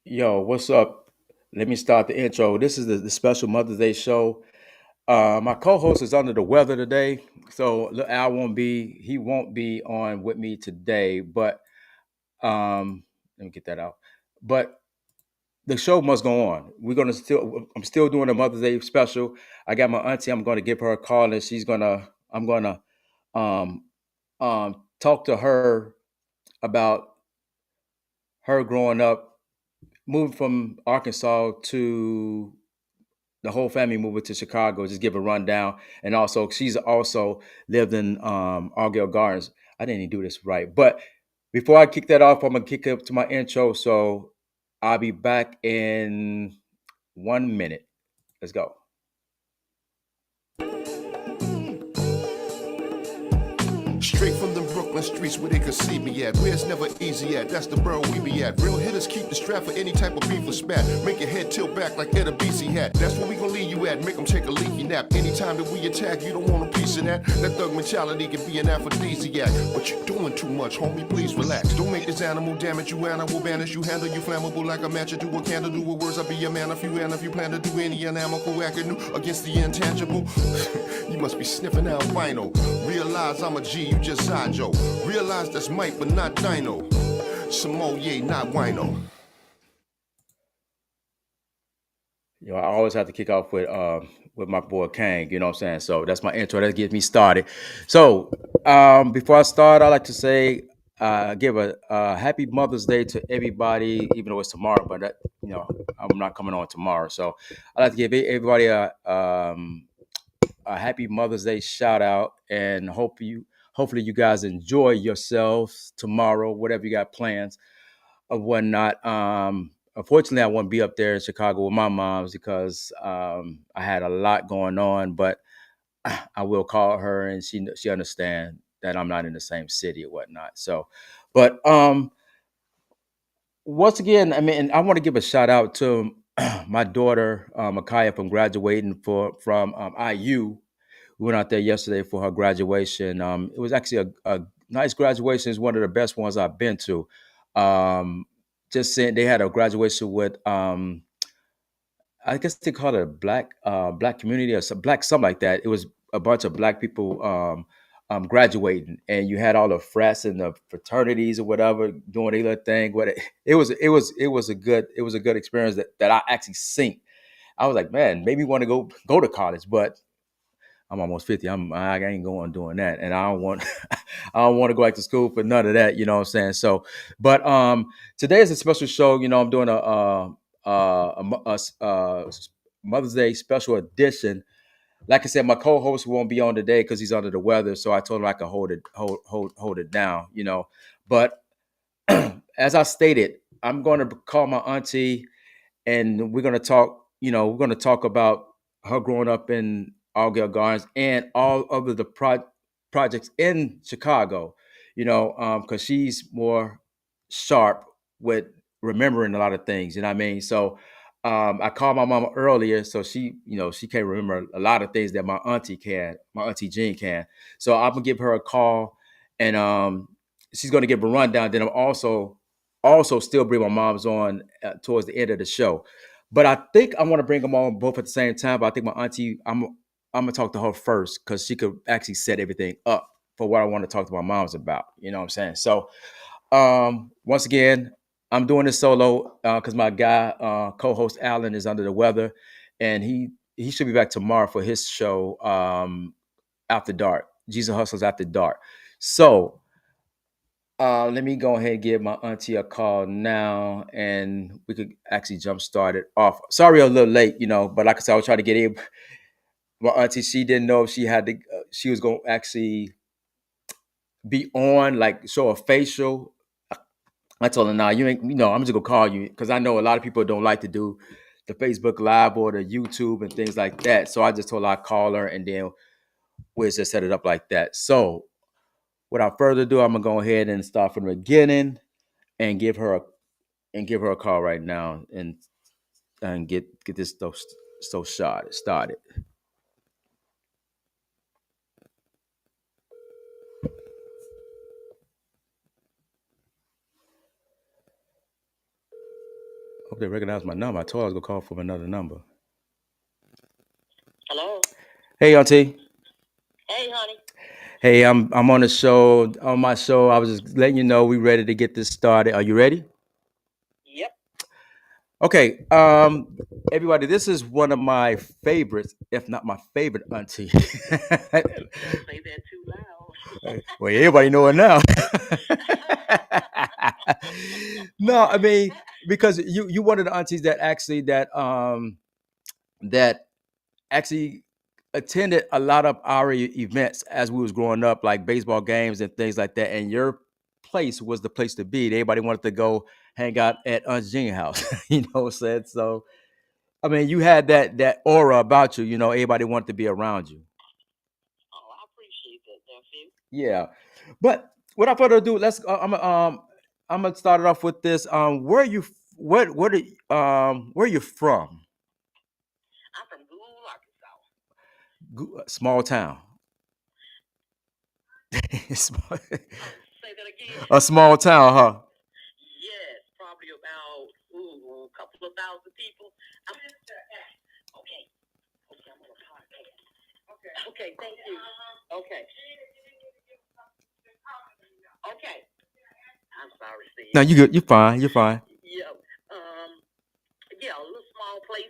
Yo, what's up? Let me start the intro. This is the special Mother's Day show. My co-host is under the weather today, so he won't be on with me today. But let me get that out. But the show must go on. I'm still doing a Mother's Day special. I got my auntie. I'm going to give her a call, and I'm going to um, talk to her about her growing up, moving from Arkansas to the whole family moving to Chicago. Just give a rundown, and also she's also lived in Argyle Gardens. I didn't even do this right, but before I kick that off, I'm gonna kick up to my intro. So I'll be back in 1 minute. Let's go. Straight from them Brooklyn streets where they could see me at. Where it's never easy at, that's the borough we be at. Real hitters keep the strap for any type of beef or spat. Make your head tilt back like Ed a BC hat. That's where we gon' leave you at, make them take a leaky nap. Anytime that we attack, you don't want a piece of that. That thug mentality can be an aphrodisiac. But you're doing too much, homie, please relax. Don't make this animal damage you, and I will banish you. Handle you flammable like a match to a candle. Do with words, I'll be a man if you, and if you plan to do any anamical acting against the intangible. You must be sniffing albino. Realize I'm a G, you just Zajo. Realize that's Mike, but not Dino. Samoye, not Wino. I always have to kick off with my boy Kang. You know what I'm saying? So that's my intro. That gets me started. So before I start, I like to say give a happy Mother's Day to everybody, even though it's tomorrow. But I'm not coming on tomorrow. So I like to give everybody a happy Mother's Day shout out, and hopefully you guys enjoy yourselves tomorrow, whatever you got plans or whatnot. Unfortunately, I won't be up there in Chicago with my moms because I had a lot going on, but I will call her and she understand that I'm not in the same city or whatnot. So, but once again, I mean, I want to give a shout out to my daughter, Micaiah, from graduating from IU. We went out there yesterday for her graduation. It was actually a nice graduation. It's one of the best ones I've been to. Um, just saying, they had a graduation with I guess they call it a black community or some black something like that. It was a bunch of black people graduating, and you had all the frats and the fraternities or whatever doing their little thing. It was a good experience that I actually seen. I was like, man, maybe want to go to college, but I'm almost 50. I ain't going doing that. And I don't want I don't want to go back to school for none of that, you know what I'm saying? So, but today is a special show. I'm doing a Mother's Day special edition. Like I said, my co-host won't be on today because he's under the weather. So I told him I could hold it down, But as I stated, I'm going to call my auntie and we're going to talk about her growing up in Argyle Gardens and all of the projects in Chicago, because she's more sharp with remembering a lot of things, you know what I mean? So I called my mama earlier, so she can't remember a lot of things that my auntie Jean can. So I'm gonna give her a call, and she's gonna give a rundown. Then I'm also still bring my mom's on towards the end of the show. But I think I want to bring them on both at the same time. But I think my auntie, I'm gonna talk to her first because she could actually set everything up for what I want to talk to my mom's about. You know what I'm saying? So once again, I'm doing this solo because my guy, co-host Alan, is under the weather, and he should be back tomorrow for his show after dark. Jesus Hustles After Dark. So let me go ahead and give my auntie a call now, and we could actually jump start it off. Sorry, a little late, but like I said, I was trying to get in. My auntie, she didn't know if she had to. She was going to actually be on, like show a facial. I told her, "Nah, you ain't. I'm just gonna call you because I know a lot of people don't like to do the Facebook Live or the YouTube and things like that. So I just told her I'd call her, and then we'll just set it up like that. So without further ado, I'm gonna go ahead and start from the beginning and give her a call right now and get this stuff started. Hope they recognize my number. I told I was gonna call from another number. Hello. Hey, Auntie. Hey, honey. Hey, I'm on the show. On my show, I was just letting you know we ready to get this started. Are you ready? Yep. Okay. Everybody, this is one of my favorites, if not my favorite auntie. Don't say that too loud. Well, everybody know it now. No, I mean because you one of the aunties that actually that actually attended a lot of our events as we was growing up, like baseball games and things like that. And your place was the place to be. Everybody wanted to go hang out at Aunt Jean's house. You know what I'm saying? So I mean, you had that aura about you. You know, everybody wanted to be around you. Oh, I appreciate that, nephew. Yeah, but without further ado, I'm gonna start it off with this. Where are you? Where are you from? I'm from Gould, Arkansas. Small town. Small- Say that again. a small town, huh? Yes, probably about a couple of thousand people. Okay. Okay, I'm on a podcast. Okay, thank you. Okay. Okay. I'm sorry, Steve. No, you good. You're fine. You're fine. Yeah. Yeah, a little small place.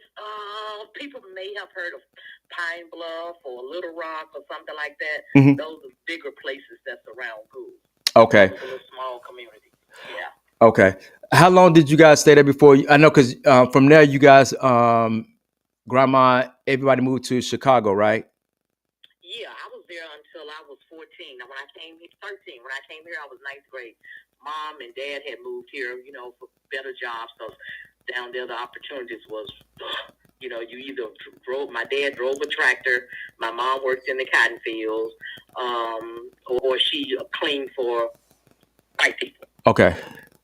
People may have heard of Pine Bluff or Little Rock or something like that. Mhm. Those are bigger places that's around Gould. Okay. It's a little small community. Yeah. Okay. How long did you guys stay there before? I know because from there you guys, grandma, everybody moved to Chicago, right? Yeah, I was there until I was 14. Now, when I came here, 13. When I came here, I was ninth grade. Mom and Dad had moved here, for better jobs. So down there, the opportunities was, you either drove. My dad drove a tractor. My mom worked in the cotton fields, or she cleaned for white people. Okay.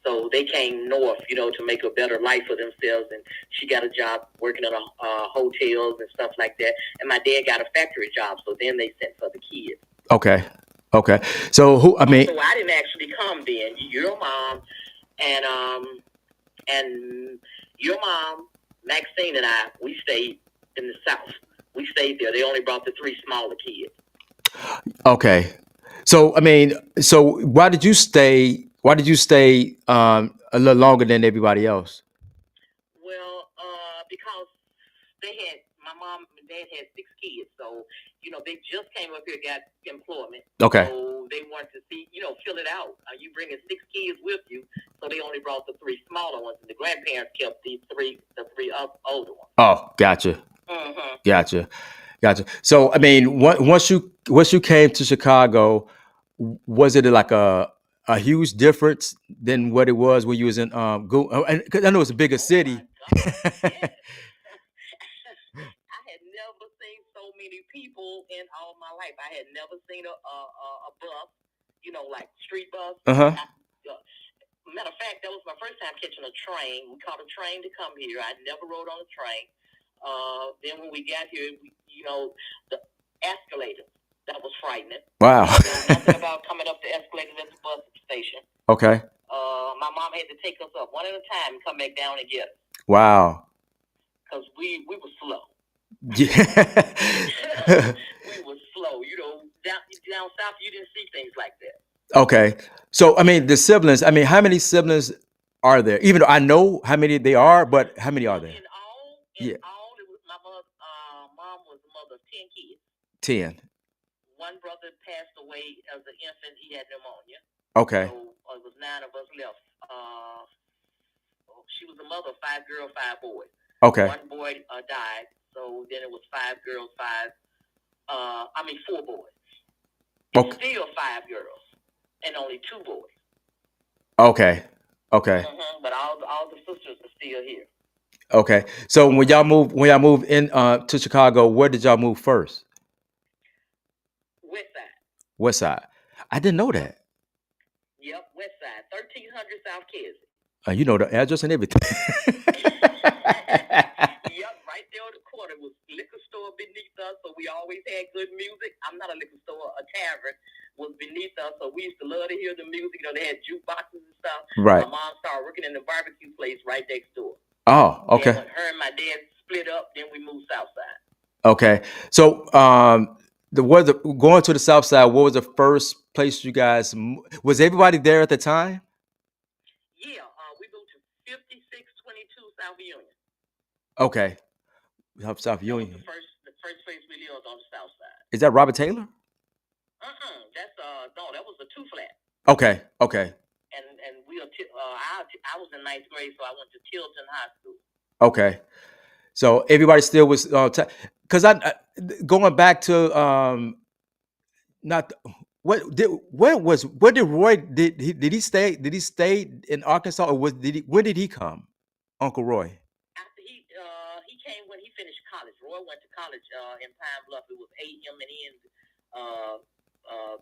So they came north, to make a better life for themselves. And she got a job working in hotels and stuff like that. And my dad got a factory job. So then they sent for the kids. Okay. Okay. So So I didn't actually come then. Your mom and your mom, Maxine, and I, we stayed in the South. We stayed there. They only brought the 3 smaller kids. Okay. So I mean, so why did you stay? Why did you stay a little longer than everybody else? Well, because my mom and dad had 6 kids, so they just came up here, got employment. Okay. So they wanted to see, fill it out. You bringing 6 kids with you, so they only brought the 3 smaller ones, and the grandparents kept the 3 older ones. Oh, gotcha. Mm-hmm. Gotcha. So I mean, once you came to Chicago, was it like a huge difference than what it was when you was in and 'cause I know it's a bigger city. Yes. I had never seen so many people in all my life. I had never seen a bus, like street bus. Uh-huh. Matter of fact, that was my first time catching a train. We caught a train to come here. I never rode on a train. Then when we got here, the escalator. That was frightening. Wow. Nothing about coming up the escalator at the bus station. Okay. My mom had to take us up one at a time and come back down and get us. Wow. Because we were slow. Yeah. We were slow. Down south, you didn't see things like that. Okay. So I mean, the siblings. I mean, how many siblings are there? Even though I know how many they are, but how many are there? In all, it was my mother. Mom was the mother of 10 kids. 10. One brother passed away as an infant. He had pneumonia. Okay. So it was 9 of us left. She was a mother of 5 girls, 5 boys. Okay. One boy died. So then it was 5 girls, 4 boys. Okay. Still 5 girls and only 2 boys. Okay. Okay. Mm-hmm. But all the sisters are still here. Okay. So when y'all moved in to Chicago, where did y'all move first? West side. West side. I didn't know that. Yep, west side, 1300 South Kesey. You know the address and everything. Yep, right there on the corner was liquor store beneath us, so we always had good music. I'm not a liquor store, a tavern was beneath us, so we used to love to hear the music. They had jukeboxes and stuff. Right. My mom started working in the barbecue place right next door. Oh, Then okay. when her and my dad split up, then we moved south side. Okay. So, going to the South Side. What was the first place you guys? Was everybody there at the time? Yeah, we moved to 5622 South Union. Okay. South That was Union. the first place we lived on the south side. Is that Robert Taylor? That's no, that was a 2-flat. Okay. Okay. And I was in 9th grade, so I went to Tilton High School. Okay. So everybody still was because going back to not where did Roy did he stay in Arkansas, or when did he come, Uncle Roy? After he came when he finished college. Roy went to college in Pine Bluff. It was AM&N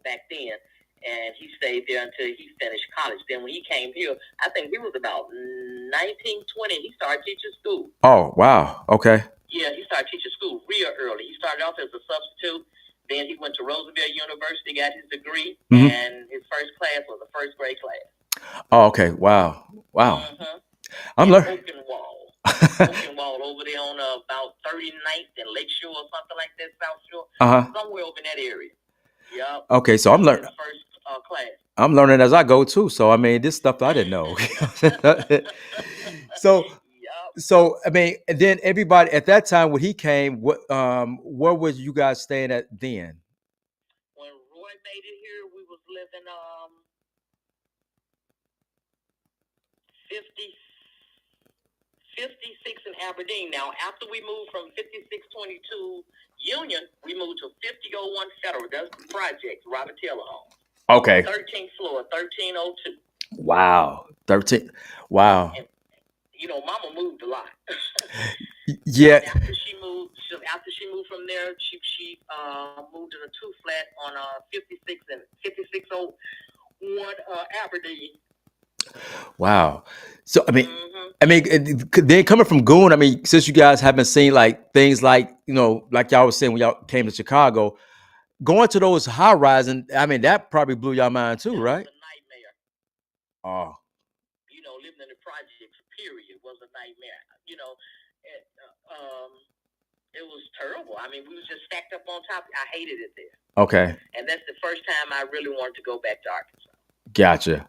back then, and he stayed there until he finished college. Then when he came here, I think he was about 1920. He started teaching school. Oh wow, okay. Yeah, he started teaching school real early. He started off as a substitute. Then he went to Roosevelt University, got his degree, and his first class was a first grade class. Oh, okay. Wow. I'm learning. Oakenwall over there on about 39th and Lakeshore or something like that, South Shore. Somewhere over in that area. Yeah. Okay, so I'm learning. First class. I'm learning as I go too. So I mean, this stuff I didn't know. So I mean, and then everybody at that time when he came, where was you guys staying at then? When Roy made it here, we was living 56 in Aberdeen. Now, after we moved from 5622 Union, we moved to 5001 Federal. That's the project, Robert Taylor home. Okay. 13th floor, 1302. Wow. 13. Wow. And, Mama moved a lot. Yeah. After she moved from there, she moved in a 2-flat on 56 and 5601 Aberdeen. Wow. So I mean, then coming from Goon, I mean, since you guys haven't seen like things like like y'all was saying when y'all came to Chicago, going to those high rises, I mean, that probably blew your mind too, right? It was a nightmare. Oh. Living in the projects, period, was a nightmare. It was terrible. I mean, we was just stacked up on top. I hated it there. Okay. And that's the first time I really wanted to go back to Arkansas. Gotcha.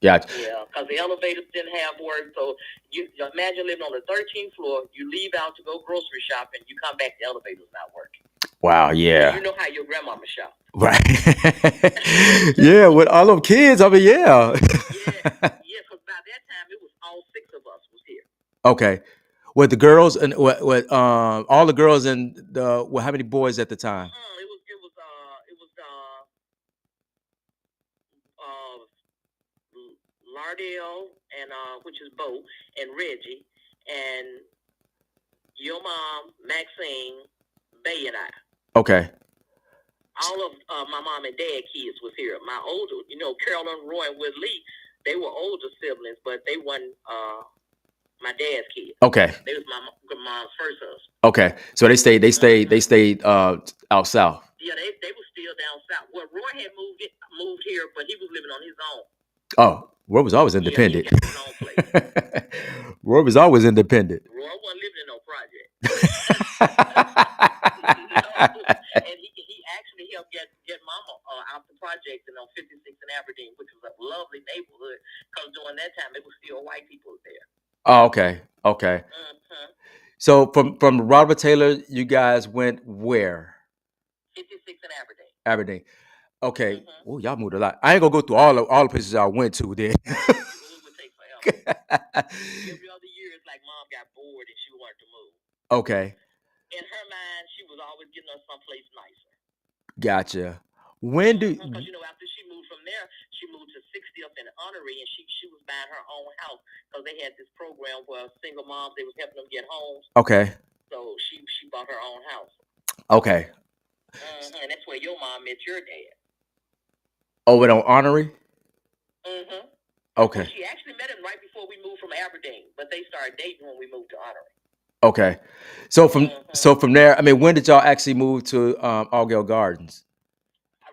Yeah, because the elevators didn't have work. So you imagine living on the 13th floor. You leave out to go grocery shopping. You come back, the elevator's not working. Wow. Yeah. You know how your grandmama shop. Right. Yeah, with all them kids. I mean, yeah. Because by that time it was all 6 of us was here. Okay. With the girls and all the girls and how many boys at the time? It was Lardell and which is Bo and Reggie and your mom, Maxine, Bay and I. Okay. All of my mom and dad kids was here. My older, Carolyn, Roy, and Wood Lee, they were older siblings, but they weren't my dad's kids. Okay. They was my mom's first husband. Okay. So they stayed out south. Yeah, they were still down south. Well, Roy had moved here, but he was living on his own. Oh, Roy was always independent. Yeah, he kept his own place. Roy was always independent. Roy wasn't living in no project. And he actually helped get Mama out the project in 56 in Aberdeen, which was a lovely neighborhood. Because during that time, it was still white people there. Oh, okay. Okay. So from Robert Taylor, you guys went where? 56 in Aberdeen. Aberdeen. Okay. Oh, y'all moved a lot. I ain't gonna go through all the places y'all went to then. It would take forever. Every other year, it's like Mom got bored and she wanted to move. Okay. In her mind, she was always getting us someplace nicer. Gotcha. When do? Because after she moved from there, she moved to 60th and Honorary, and she was buying her own house because they had this program where single moms, they was helping them get homes. Okay. So she bought her own house. Okay. And that's where your mom met your dad. Oh, it on Honorary? Okay. Well, she actually met him right before we moved from Aberdeen, but they started dating when we moved to Honorary. Okay. So from there, I mean, when did y'all actually move to Argyle Gardens?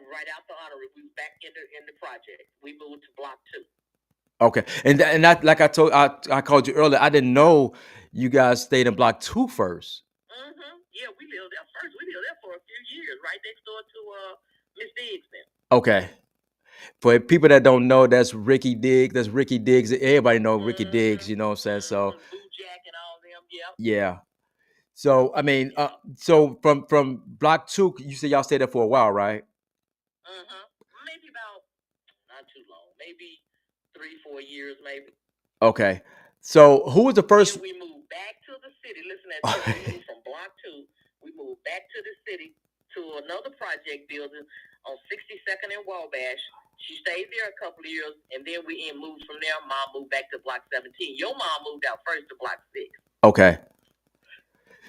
Right after Honorary, we was back in the project. We moved to Block 2. Okay, and that, like I called you earlier. I didn't know you guys stayed in block 2 first. Yeah, we lived there first. We lived there for a few years, right next door to Miss Diggs. Okay. For people that don't know, that's Ricky Diggs. That's Ricky Diggs. Everybody know Ricky Diggs. You know what I'm saying? So Blue Jack and all them. Yep. yeah. So I mean, so from block 2, you said y'all stayed there for a while, right? Maybe about not too long. Maybe 3-4 years, maybe. Okay. So who was the first? Then we moved back to the city. Listen at this. We moved from block 2. We moved back to the city to another project building on 62nd and Wabash. She stayed there a couple of years, and then we moved from there. Mom moved back to block 17. Your mom moved out first to block 6. Okay.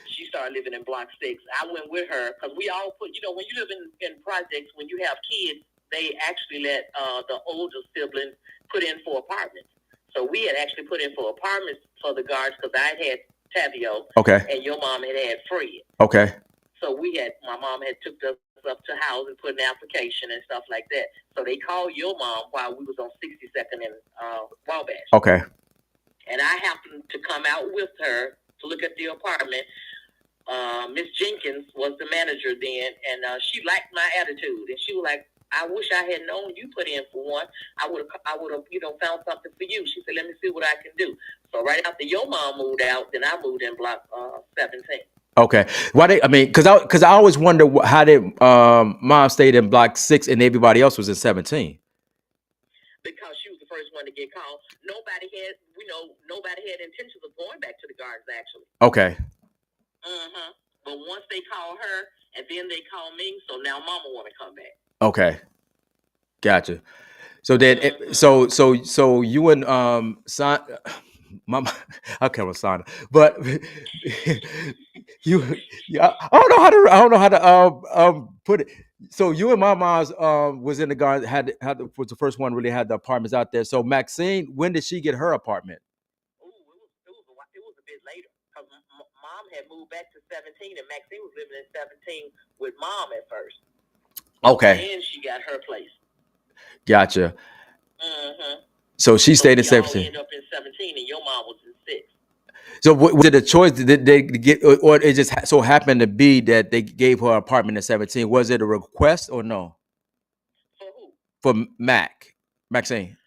She started living in block 6. I went with her because we all put, when you live in projects, when you have kids, they actually let the older siblings put in for apartments. So we had actually put in for apartments for the guards because I had Tavio. Okay. And your mom had Fred. Okay. So my mom had took us up to house and put an application and stuff like that. So they called your mom while we was on 62nd and Wabash. Okay. And I happened to come out with her to look at the apartment. Miss Jenkins was the manager then, and she liked my attitude, and she was like, "I wish I had known you put in for one. I would have, found something for you." She said, "Let me see what I can do." So right after your mom moved out, then I moved in block 17. Okay. Why they? I mean, because I always wonder how did mom stayed in block 6 and everybody else was in 17. Because she was the first one to get called. Nobody had intentions of going back to the guards actually. Okay. But once they call her, and then they call me, so now Mama want to come back. Okay. Gotcha. So then, so you and Son, Mama, I can't remember Son, but I don't know how to put it. So you and Mama's was in the garden, was the first one really had the apartments out there. So Maxine, when did she get her apartment? It was a bit later because Mom had moved back to 17, and Maxine was living in 17 with Mom at first. Okay. And she got her place. Gotcha. So she stayed in 17. Ended up in 17, and your mom was in 6. So was it a choice? Did they get, or it just so happened to be that they gave her apartment at 17? Was it a request or no? For who? For Maxine.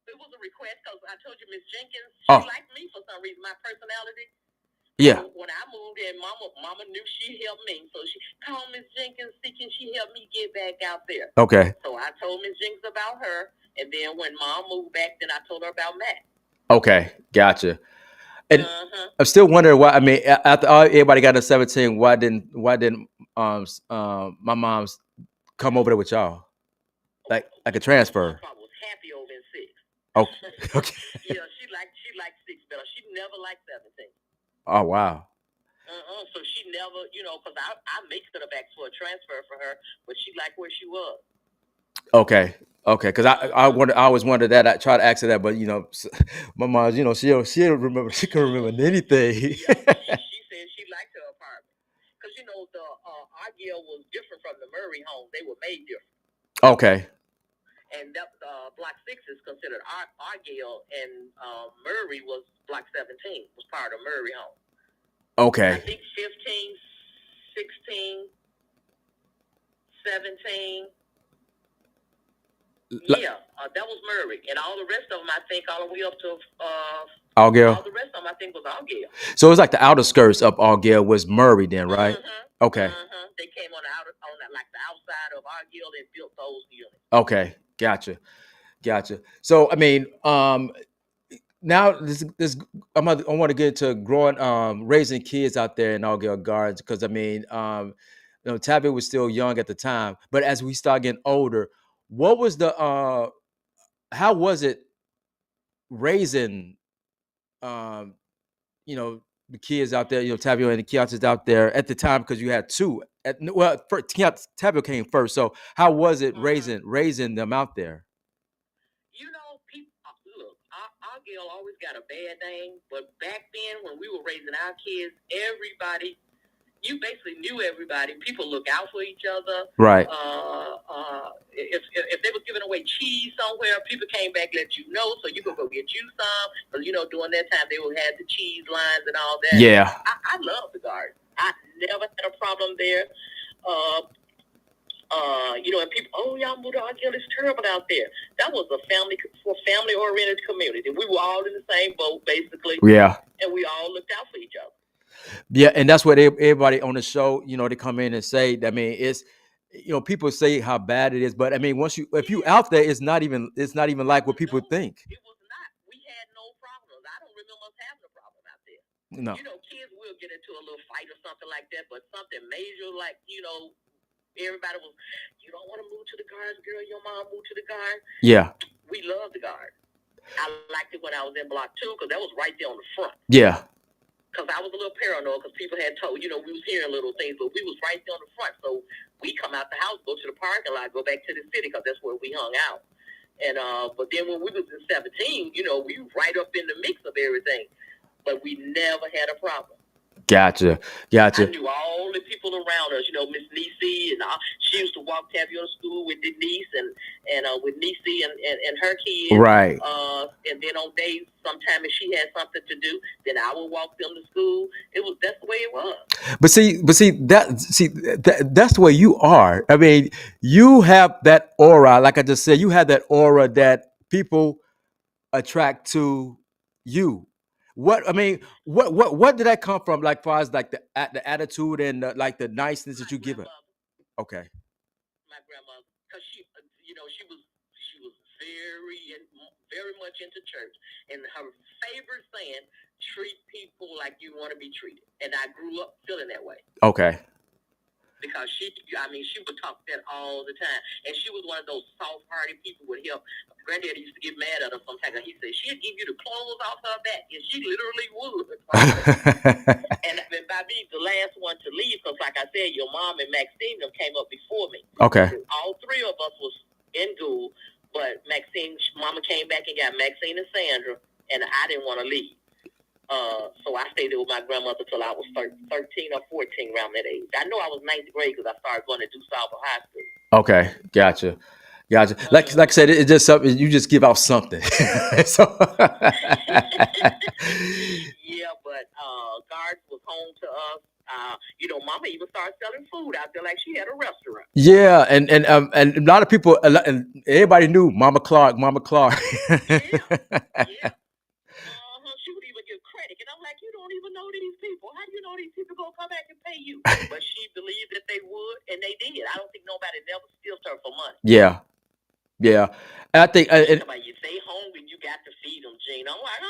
It was a request because I told you Miss Jenkins, she liked me for some reason, my personality. Yeah. So when I moved in, Mama knew she'd help me. So she called Miss Jenkins, can she help me get back out there? Okay. So I told Miss Jenkins about her, and then when Mom moved back, then I told her about Matt. Okay, gotcha. And I'm still wondering why. I mean, after everybody got to 17, why didn't my mom's come over there with y'all, like a transfer? I was happy over in 6. Oh, okay. Yeah, she liked 6 better. She never liked 17. Oh wow. So she never, because I mixed her back for a transfer for her, but she liked where she was. Okay. Because I always wondered that. I tried to ask her that, but my mom, she'll remember. She can remember anything. She said she liked her apartment because the Argyle was different from the Murray home. They were made different. Okay. And that block 6 is considered Argyle, and Murray was block 17 was part of Murray home. Okay. I think 15, 16, 17. Yeah, that was Murray, and all the rest of them, I think, all the way up to Argyle. All the rest of them, I think, was Argyle. So it's like the outer skirts of Argyle was Murray, then, right? Okay. They came on the outside of Argyle and built those units. Okay, gotcha. So I mean, now this I want to get to growing, raising kids out there in Argyle Gardens because I mean, Tabby was still young at the time, but as we start getting older, what was how was it raising, the kids out there, Tavio and the kids out there at the time because you had two. Tavio came first. So how was it raising them out there? People look. Argyle always got a bad name, but back then when we were raising our kids, everybody, you basically knew everybody. People look out for each other. Right. If they were giving away cheese somewhere, people came back let you know, so you could go get you some. Because during that time they would have the cheese lines and all that. Yeah. I love the garden. I never had a problem there. And people, oh, y'all moved to Argyle, it's terrible out there. That was a family-oriented community. We were all in the same boat, basically. Yeah. And we all looked out for each other. Yeah, and that's what everybody on the show, they come in and say. I mean, it's, people say how bad it is, but I mean, if you out there, it's not even like what people think. It was not. We had no problems. I don't remember us having a problem out there. No. Kids will get into a little fight or something like that, but something major, like, everybody was, you don't want to move to the guards, girl. Your mom moved to the guards. Yeah. We love the guards. I liked it when I was in Block 2 because that was right there on the front. Yeah. Because I was a little paranoid because people had told, we was hearing little things, but we was right there on the front. So we come out the house, go to the parking lot, go back to the city because that's where we hung out. And but then when we was in 17, we were right up in the mix of everything. But we never had a problem. Gotcha. I knew all the people around us, Miss Niecy, and she used to walk Tabby to school with Denise and with Niecy and her kids. Right. And then on days, sometimes if she had something to do, then I would walk them to school. That's the way it was. But see that's the way you are. I mean, you have that aura, like I just said, you have that aura that people attract to you. What did that come from? Like, far as like the attitude and like the niceness that you give it. Okay. My grandmother, because she was very much into church, and her favorite saying, "Treat people like you want to be treated." And I grew up feeling that way. Okay. Because she would talk that all the time. And she was one of those soft-hearted people would help. Granddaddy used to get mad at her sometimes. He said, she'd give you the clothes off her back. And she literally would. And by being the last one to leave, because like I said, your mom and Maxine came up before me. Okay. All three of us was in school. But Mama came back and got Maxine and Sandra. And I didn't want to leave. So I stayed there with my grandmother till I was 13 or 14, around that age. I know I was 9th grade because I started going to DuSable High School. Okay, gotcha. Like I said, it's just something you just give out something. So. Yeah, but Guards was home to us. Mama even started selling food out there like she had a restaurant. Yeah, and a lot of people, and everybody knew Mama Clark. Yeah. She would even give credit, and I'm like, you don't even know these people. How do you know these people gonna come back and pay you? But she believed that they would, and they did. I don't think nobody never steals her for money. Yeah. I think you stay hungry, you got to feed them, Gene. I'm like,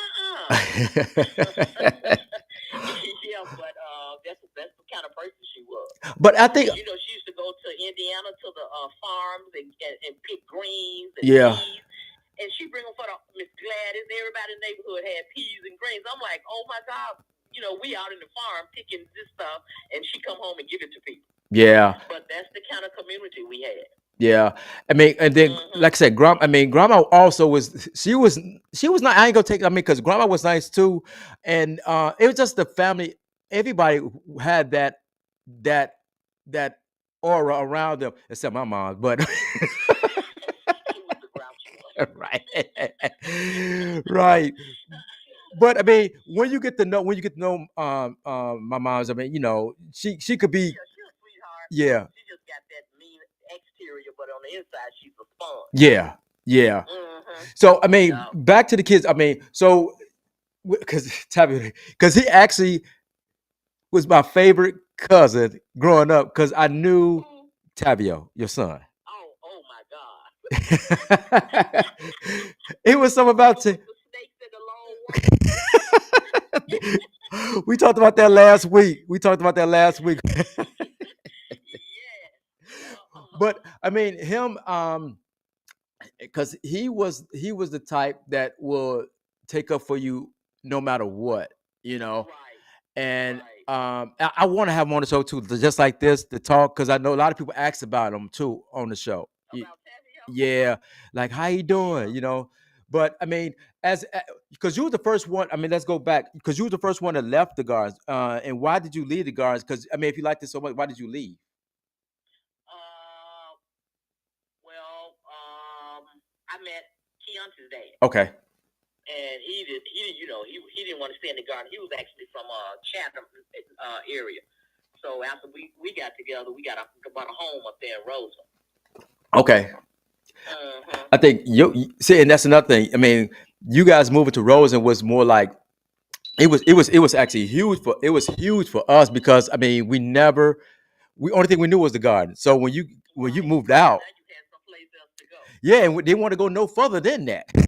Yeah, but that's the kind of person she was. But I think she used to go to Indiana to the farms and pick greens and peas. And she bring them for Miss Gladys. Everybody in the neighborhood had peas and greens. I'm like, oh my God, we out in the farm picking this stuff, and she come home and give it to people. Yeah. But that's the kind of community we had. Yeah, I mean, and then like I said, Grandma also was. She was not. I ain't gonna take. I mean, because Grandma was nice too, and it was just the family. Everybody had that aura around them, except my mom. But right. But I mean, when you get to know my mom's, I mean, she could be. Yeah, she's a sweetheart. Yeah. She just got that mean exterior, but on the inside, she's a sponge. Yeah. So I mean, back to the kids. I mean, so because he actually was my favorite cousin growing up because I knew Tavio, your son. Oh my God! It was something about the snakes in the long we talked about that last week. But I mean, him, because he was the type that will take up for you no matter what, Right. And I want to have him on the show too, just like this, to talk, because I know a lot of people ask about him too on the show. About Yeah, like how you doing, But I mean, as because you was the first one. I mean, let's go back because you was the first one that left the guards. And why did you leave the guards? Because I mean, if you liked it so much, why did you leave? Uh, well, I met Keontae's dad. Okay. And he didn't want to stay in the garden. He was actually from Chatham area. So after we got together, we got bought a home up there in Roseland. Okay. I think you see, and that's another thing. I mean, you guys moving to Roseland was more like it was actually huge for us because I mean we only thing we knew was the garden. So when you moved out, Now you had someplace else to go. yeah, and they want to go no further than that. And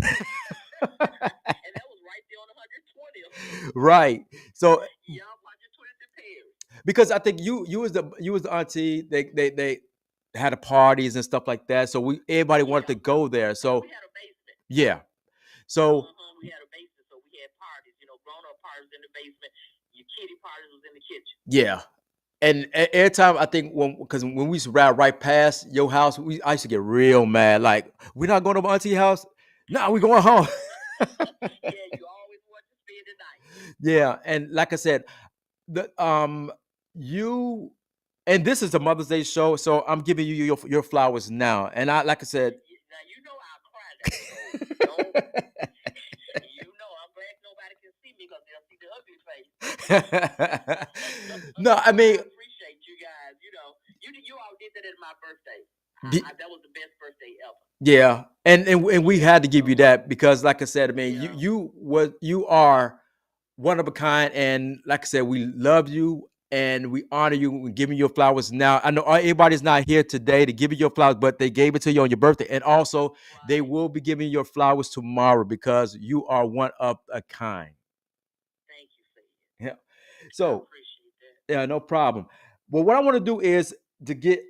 that was right there on 120th. Right. So yeah, 120th Perry. Because I think you was the auntie. They had a parties and stuff like that. So everybody wanted to go there. So we had a basement. Yeah. So we had a basement, so we had parties. Grown up parties in the basement. Your kiddie parties was in the kitchen. Yeah. And every time I think because when we used to ride right past your house, I used to get real mad. Like, we're not going to my auntie house. No, we going home. Yeah, you always want to spend the night. Yeah, and like I said, you and this is a Mother's Day show, so I'm giving you your flowers now. And like I said, now you know I'll cry now. So I'm glad nobody can see me because they'll see the ugly face. No, I mean, I appreciate you guys. You all did that at my birthday. That was the best birthday ever. Yeah, and we had to give you that because, like I said, I mean, you are one of a kind, and like I said, we love you and we honor you. We're giving you your flowers now. I know everybody's not here today to give you your flowers, but they gave it to you on your birthday, and also they will be giving you your flowers tomorrow because you are one of a kind. Thank you. Yeah. So, I appreciate that. Yeah, no problem. Well, what I want to do is to get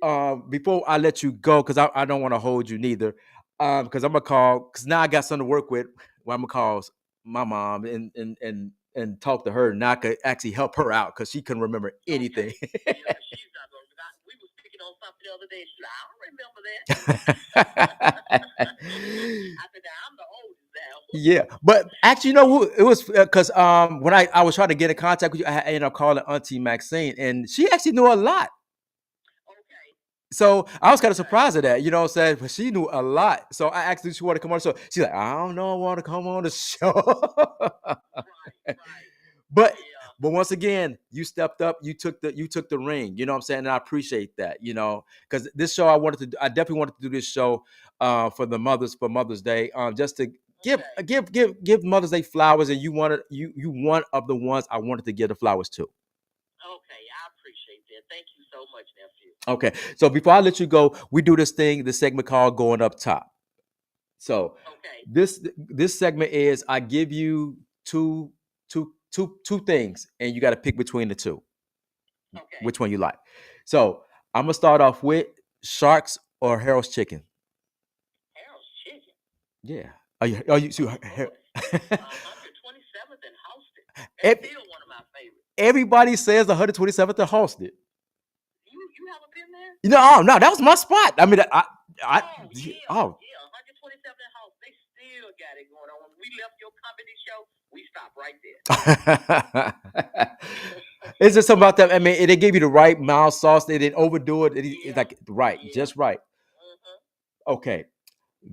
before I let you go, because I don't want to hold you neither. Because I'm gonna call because now I got something to work with. Well, I'm gonna call my mom and talk to her, and I could actually help her out because she couldn't remember anything. She's not going to. We were speaking on something the other day. She's like, I don't remember that. I said, I'm the oldest now. Yeah, but actually, you know who it was because when I was trying to get in contact with you, I ended up calling Auntie Maxine, and she actually knew a lot. Okay. So I was kind of surprised at that, you know what I'm saying? But she knew a lot. So I asked her if she wanted to come on the show. She's like, I don't know, I want to come on the show. Right. But once again, you stepped up, you took the ring, you know what I'm saying? And I appreciate that, because this show I definitely wanted to do this show for Mother's Day, just to give Mother's Day flowers, and you one of the ones I wanted to give the flowers to. Okay, I appreciate that. Thank you so much, nephew. Okay, so before I let you go, we do this segment called Going Up Top. So this segment is I give you two things, and you got to pick between the two. Okay. Which one you like? So I'm gonna start off with Sharks or Harold's Chicken. Harold's Chicken. Yeah. Are you? 127th and Halsted. It's still one of my favorites. Everybody says 127th and Halsted. You haven't been there? No, that was my spot. I mean, yeah, 127th and Halsted. They still got it going on. When we left your comedy show, we stopped right there. It's just something about that. I mean, they gave you the right mild sauce. They didn't overdo it. It's like just right. Mm-hmm. Okay,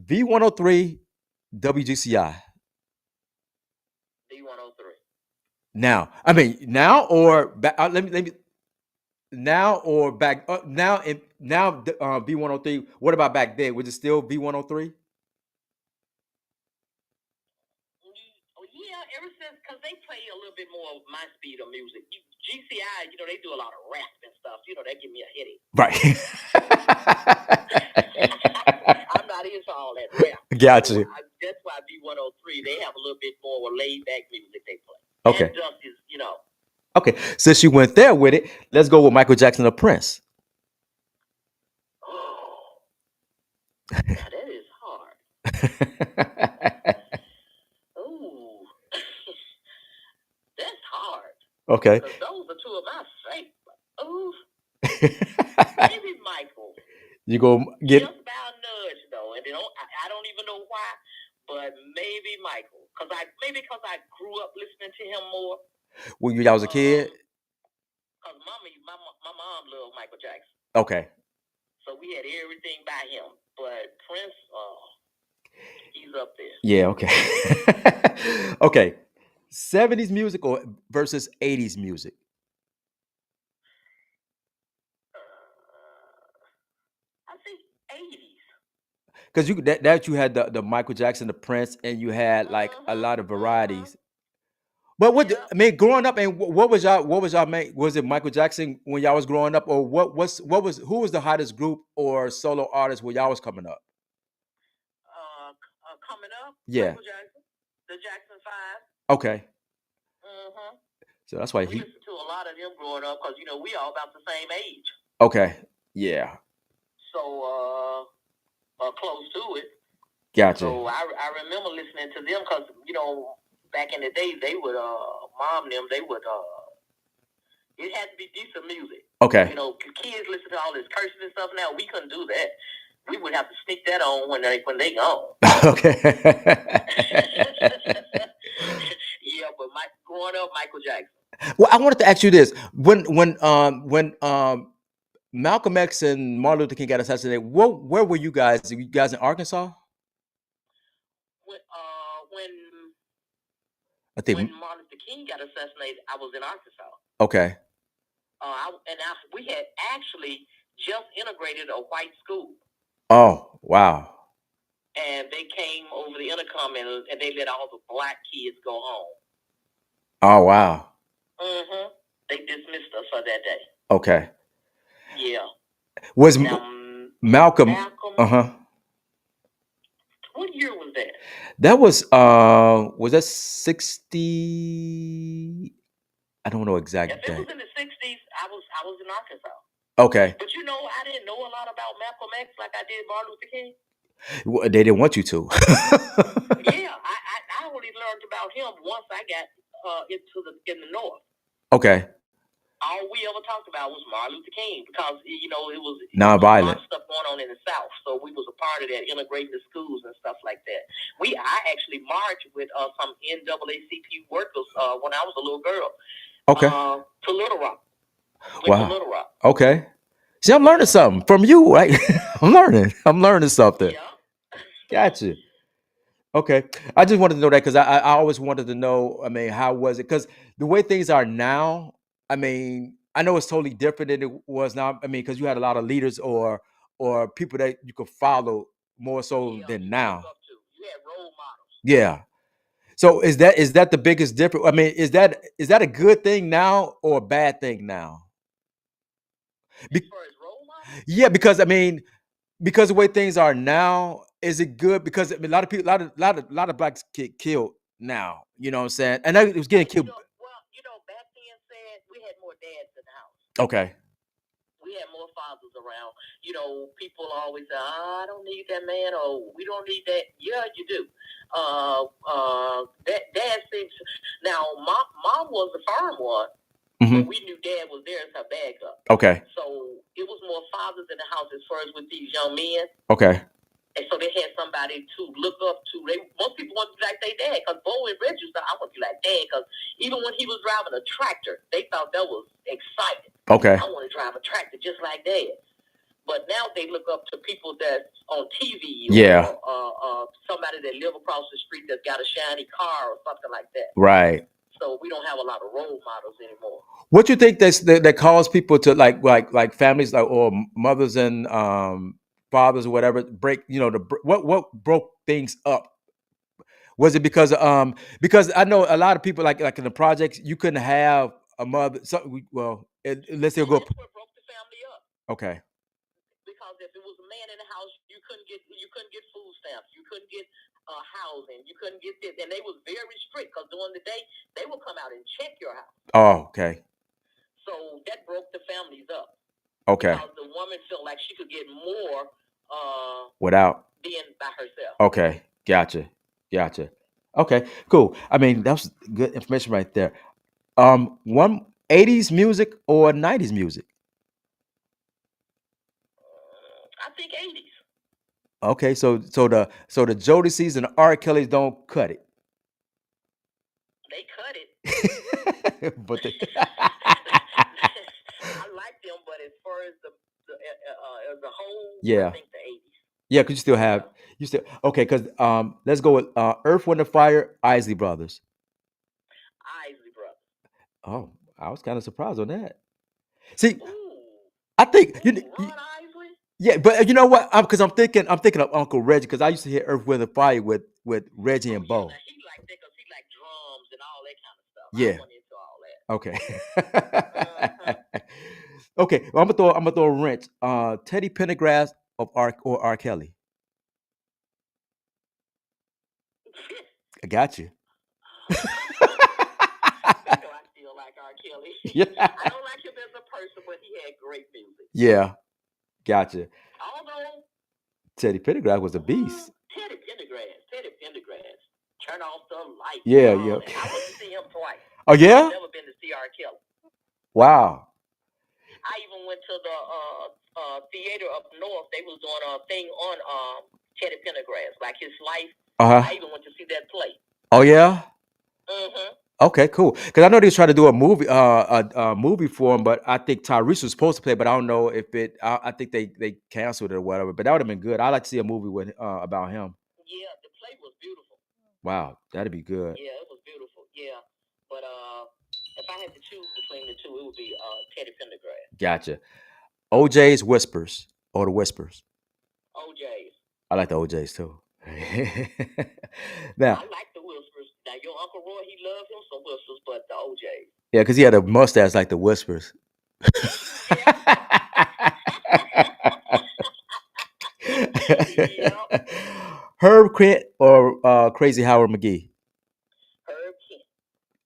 V103, WGCI. V103. Now, I mean, now or back. Let me. Now or back now V103. What about back then? Was it still V103? Yeah, ever since because they play a little bit more of my speed of music. GCI, they do a lot of rap and stuff. They give me a headache. Right. I'm not into all that rap. Gotcha. So that's why V103 they have a little bit more laid back music they play. Okay. And Dust is, Okay, since you went there with it, let's go with Michael Jackson or Prince. Oh, now that is hard. Ooh, that's hard. Okay. Because those are two of my favorites. Ooh, maybe Michael. You go get just about nudge though, and I don't even know why, but maybe Michael, because grew up listening to him more. When you was a kid? Because my mom loved Michael Jackson. Okay. So we had everything by him. But Prince, he's up there. Yeah, okay. Okay. 70s music or versus 80s music? I think 80s. Because that you had the Michael Jackson, the Prince, and you had like a lot of varieties. But what I mean, growing up, and what was y'all main? Was it Michael Jackson when y'all was growing up, or who was the hottest group or solo artist when y'all was coming up? Coming up, yeah, Michael Jackson, the Jackson 5. Okay. So that's why we listened to a lot of them growing up because we all about the same age. Okay. Yeah. So close to it. Gotcha. So I remember listening to them because back in the day they would mom them they would it had to be decent music. Okay. Kids listen to all this cursing and stuff now. We couldn't do that. We would have to sneak that on when they gone. Okay. Yeah, but growing up, Michael Jackson. Well, I wanted to ask you this: when Malcolm X and Martin Luther King got assassinated, where were you guys? Were you guys in Arkansas? When Martin Luther King got assassinated, I was in Arkansas. Okay. We had actually just integrated a white school. Oh, wow. And they came over the intercom and they let all the black kids go home. Oh, wow. They dismissed us for that day. Okay. Yeah. Was Malcolm? What year was that? That was that 60? I don't know exactly. If it was in the 60s, I was in Arkansas. Okay. But I didn't know a lot about Malcolm X like I did Martin Luther King. Well, they didn't want you to. Yeah, I only learned about him once I got in the North. Okay. All we ever talked about was Martin Luther King because it was nonviolent. A lot of stuff going on in the South, so we was a part of that, integrating the schools and stuff like that. I actually marched with some NAACP workers when I was a little girl. Okay. To Little Rock. Wow. To Little Rock. Okay. See, I'm learning something from you, right? I'm learning something. Yeah. Gotcha. Okay. I just wanted to know that because I always wanted to know, I mean, how was it? Because the way things are now, I mean, I know it's totally different than it was now. I mean, because you had a lot of leaders or people that you could follow more so than now. You had role models. Yeah. So is that the biggest difference? I mean, is that a good thing now or a bad thing now? As far as role models? Yeah, because I mean, because the way things are now, is it good? Because I mean, a lot of people, a lot of blacks get killed now. You know what I'm saying? And it was getting killed. Back then, said we had more dads in the house. Okay. We had more fathers around. People always say, "I don't need that man," or "We don't need that." Yeah, you do. That dad seems. Now, mom was the firm one. But we knew dad was there as her backup. Okay. So it was more fathers in the house as far as with these young men. Okay. And so they had somebody to look up to. Most people want to be like their dad because Bo and Reggie said, "I want to be like dad," because even when he was driving a tractor, they thought that was exciting. Okay. I want to drive a tractor just like dad. But now they look up to people that's on TV. Or somebody that live across the street that's got a shiny car or something like that. Right. So we don't have a lot of role models anymore. What you think that cause people to like families or mothers and fathers or whatever break? What broke things up? Was it because I know a lot of people like in the projects you couldn't have a mother. Let's say go. That's what broke the family up. Okay. Because if it was a man in the house, you couldn't get food stamps, you couldn't get housing, you couldn't get this, and they was very strict because during the day they would come out and check your house. Oh, okay. So that broke the families up. Okay. Because the woman felt like she could get more without being by herself. Okay, gotcha. Okay, cool. I mean, that was good information right there. 80s music or 90s music? I think 80s. Okay, so the Jodeci's and the R. Kellys don't cut it. They cut it. But they, I like them, but as far as the as a whole, I yeah, think the 80s. yeah, because you still have you still okay. Because let's go with Earth, Wind, and Fire, Isley Brothers. Isley Brothers. Oh, I was kind of surprised on that. See, Ooh, I think Ron Isley. yeah, but you know what? Because I'm thinking of Uncle Reggie because I used to hear Earth, Wind, and Fire with Reggie Oh and yeah, Bo. now he like that because he like drums and all that kind of stuff. I Yeah. wasn't into all that. Okay. Uh-huh. Okay. Well, I'm gonna throw a wrench. Teddy Pendergrass of R. Kelly. I got you. You know, I still like R. Kelly. Yeah. I don't like him as a person, but he had great music. Yeah. Gotcha. Although Teddy Pendergrass was a beast. Teddy Pendergrass, turn off the lights Yeah. and all Yeah. that. I went to see him twice. Oh yeah. I've never been to see R. Kelly. Wow. I even went to the theater up north. They was doing a thing on Teddy Pendergrass, like his life. Uh-huh. I even went to see that play. Oh yeah. Mm-hmm. Okay, cool. Because I know they was trying to do a movie, a movie for him, but I think Tyrese was supposed to play, but I don't know if it. I think they canceled it or whatever. But that would have been good. I'd like to see a movie with about him. Yeah, the play was beautiful. Wow, that'd be good. Yeah, it was beautiful. Yeah, but if I had to choose between the two, it would be Teddy Pendergrass. Gotcha. OJ's Whispers or the Whispers. OJ's. I like the OJ's too. I Now, like the Whispers. Now your Uncle Roy, he loved him some Whispers, but the OJ's. yeah, because he had a mustache like the Whispers. Yep. Herb Kent or Crazy Howard McGee. Herb Kent.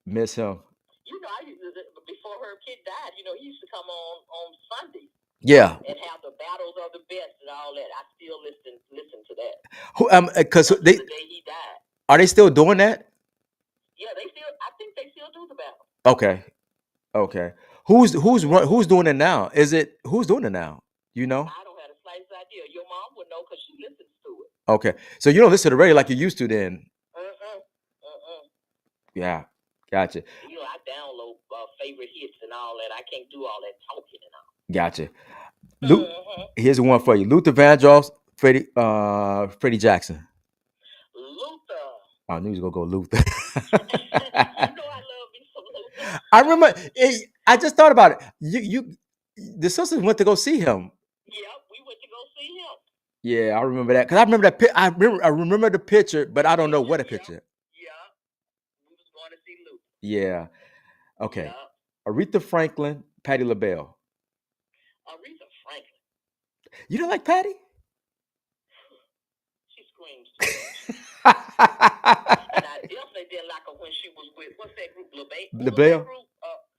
Miss him. You know, I used to, before Herb Kent died, you know, he used to come on Sunday Yeah. and have the battles of the best and all that. I still listen to that. Who because Up to they the day he died. are they still doing that? Yeah, I think they still do the battle. Okay. Okay. Who's doing it now? Is it who's doing it now? You know? I don't have the slightest idea. Your mom would know because she listens to it. Okay. So you don't listen to the radio like you used to then. Yeah. Gotcha. You know, I download favorite hits and all that. I can't do all that talking and all. Gotcha. Here's one for you. Luther Vandross, Freddie Jackson. Luther. I knew he was gonna go Luther. You know I love me some Luther. I remember. I just thought about it. The sisters went to go see him. Yep, we went to go see him. Yeah, I remember that because I remember that. I remember the picture, but I don't know what a picture. Yeah, we was going to see Luther. Yeah. Okay. Yep. Aretha Franklin, Patti LaBelle. Aretha Franklin. You don't like Patti? She screams too much. And I definitely didn't like her when she was with what's that group? LaBelle.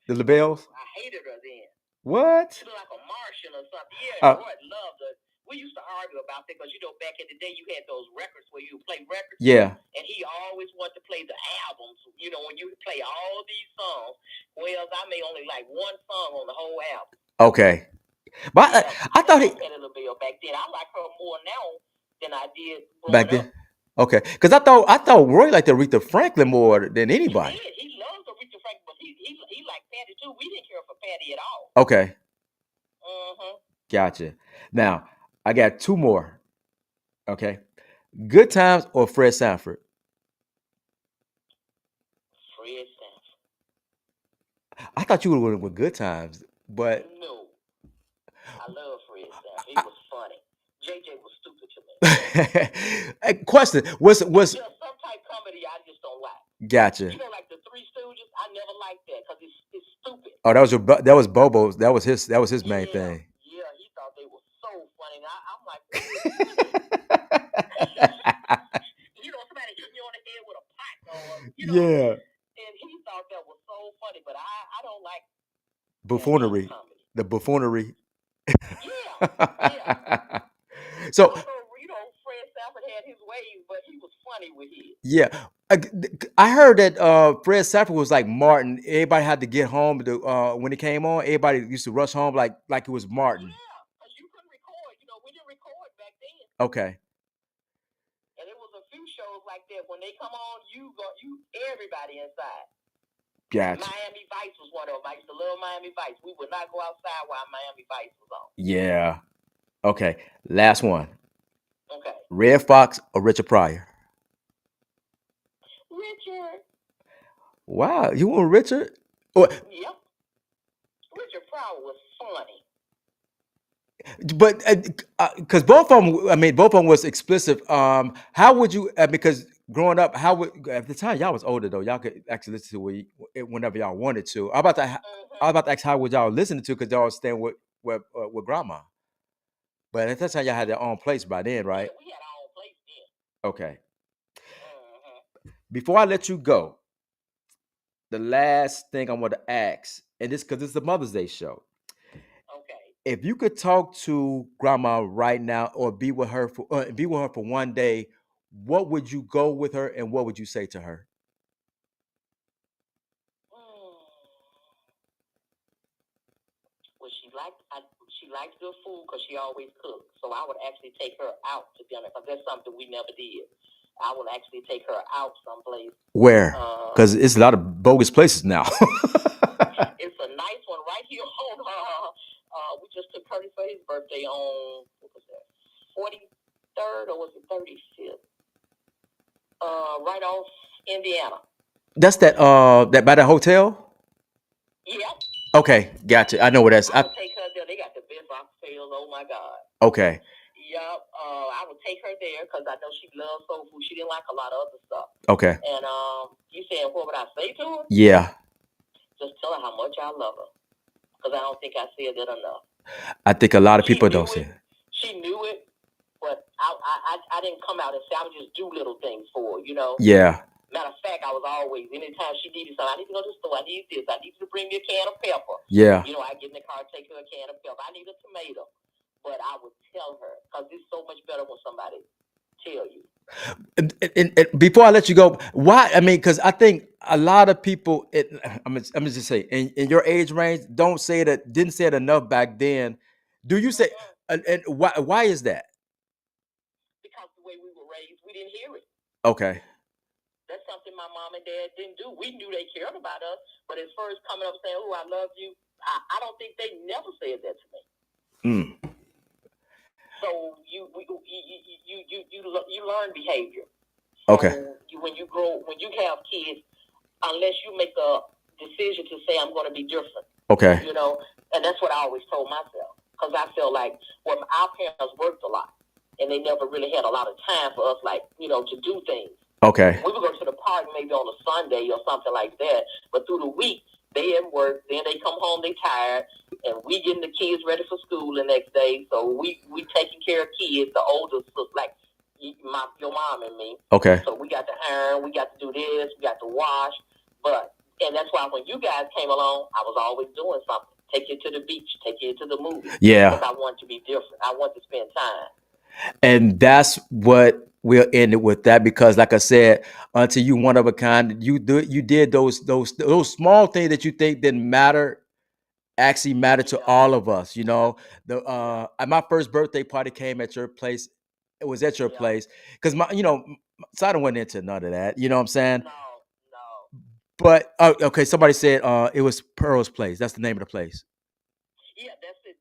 The LaBelles. I hated her then. What? She looked like a Martian or something. Yeah, Roy loved her. We used to argue about that because you know back in the day you had those records where you play records. Yeah. And he always wanted to play the albums. You know when you play all these songs, whereas I may only like one song on the whole album. Okay. But I thought he had a little bit back then. I like her more now than I did back then. Okay, because I thought Roy liked Aretha Franklin more than anybody. He loves Aretha Franklin, but he liked Patti too. We didn't care for Patti at all. Okay. Gotcha. Now I got two more. Okay. Good Times or Fred Sanford? Fred Sanford. I thought you would have went with Good Times, but no. I love Fred Sanford. He was funny. JJ was stupid to me. Question: Was some type comedy I just don't like. Gotcha. You know, like the Three Stooges. I never liked that because it's stupid. Oh, that was Bobo's. That was his main thing. Yeah, he thought they were so funny. And I'm like, you know, somebody hitting you on the head with a pot, or you know. Yeah. And he thought that was so funny, but I don't like buffoonery. The buffoonery. Yeah. So you know, Fred Sanford had his ways, but he was funny with his. Yeah, I heard that Fred Sanford was like Martin. Everybody had to get home when it came on. Everybody used to rush home like it was Martin. Yeah, because you couldn't record. You know, we didn't record back then. Okay. And there was a few shows like that. When they come on, you everybody inside. Gotcha. Miami Vice was one of them. I used to love Miami Vice. We would not go outside while Miami Vice was on. Yeah. Okay. Last one. Okay. Red Fox or Richard Pryor? Richard. Wow, you want Richard? Or, Yep. Richard Pryor was funny. but because both of them, I mean, both of them was explicit. How would you? Because growing up, how would at the time y'all was older though, y'all could actually listen to whenever y'all wanted to. I was about to ask how would y'all listen to because y'all was staying with grandma. But at that time, y'all had their own place by then, right? Yeah, we had our own place then. Okay. Before I let you go, the last thing I want to ask, and this because it's the Mother's Day show. Okay. If you could talk to grandma right now or be with her for one day, what would you go with her and what would you say to her? Well, she likes good food because she always cooks. So I would actually take her out to dinner because that's something we never did. I would actually take her out someplace. Where? Because it's a lot of bogus places now. It's a nice one right here on. We just took Curtis for his birthday on what was that, 43rd or was it 35th? Right off Indiana. That's that by the hotel. Yep. Okay, gotcha. I know where that's. I would take her there. They got the best oxtails. Oh my God. Okay. Yep. I would take her there because I know she loves soul food. She didn't like a lot of other stuff. Okay. And you said what would I say to her? Yeah. Just tell her how much I love her because I don't think I said that enough. I think a lot of people don't say it. She knew it, but I didn't come out and say I would just do little things for her, you know. Yeah. Matter of fact, I was always, anytime she needed something, I need to go to the store, I need this, I need you to bring me a can of pepper. Yeah. You know, I get in the car, take her a can of pepper. I need a tomato. But I would tell her, because it's so much better when somebody tell you. And before I let you go, why? I mean, because I think a lot of people, I'm gonna just say, in your age range, didn't say it enough back then. Do you say, and why is that? Because the way we were raised, we didn't hear it. Okay. That's something my mom and dad didn't do. We knew they cared about us, but as far as coming up saying, "Oh, I love you," I don't think they never said that to me. So you learn behavior. So Okay. when you have kids, unless you make a decision to say I'm going to be different. Okay. You know, and that's what I always told myself because I feel like our parents worked a lot and they never really had a lot of time for us, like to do things. Okay. We would go to the park maybe on a Sunday or something like that, but through the week they at work. Then they come home, they tired, and we getting the kids ready for school the next day. So we taking care of kids. The oldest, like your mom and me. Okay. So we got to iron, we got to do this, we got to wash, and that's why when you guys came along, I was always doing something. Take you to the beach, take you to the movie. Yeah. Because I want to be different. I want to spend time. And that's what we'll end it with that because, like I said, until you one of a kind, you did those small things that you think didn't matter actually matter to all of us. You know, my first birthday party came at your place. It was at your place because so I don't went into none of that. You know what I'm saying? No. But okay, somebody said it was Pearl's place. That's the name of the place. Yeah, that's it.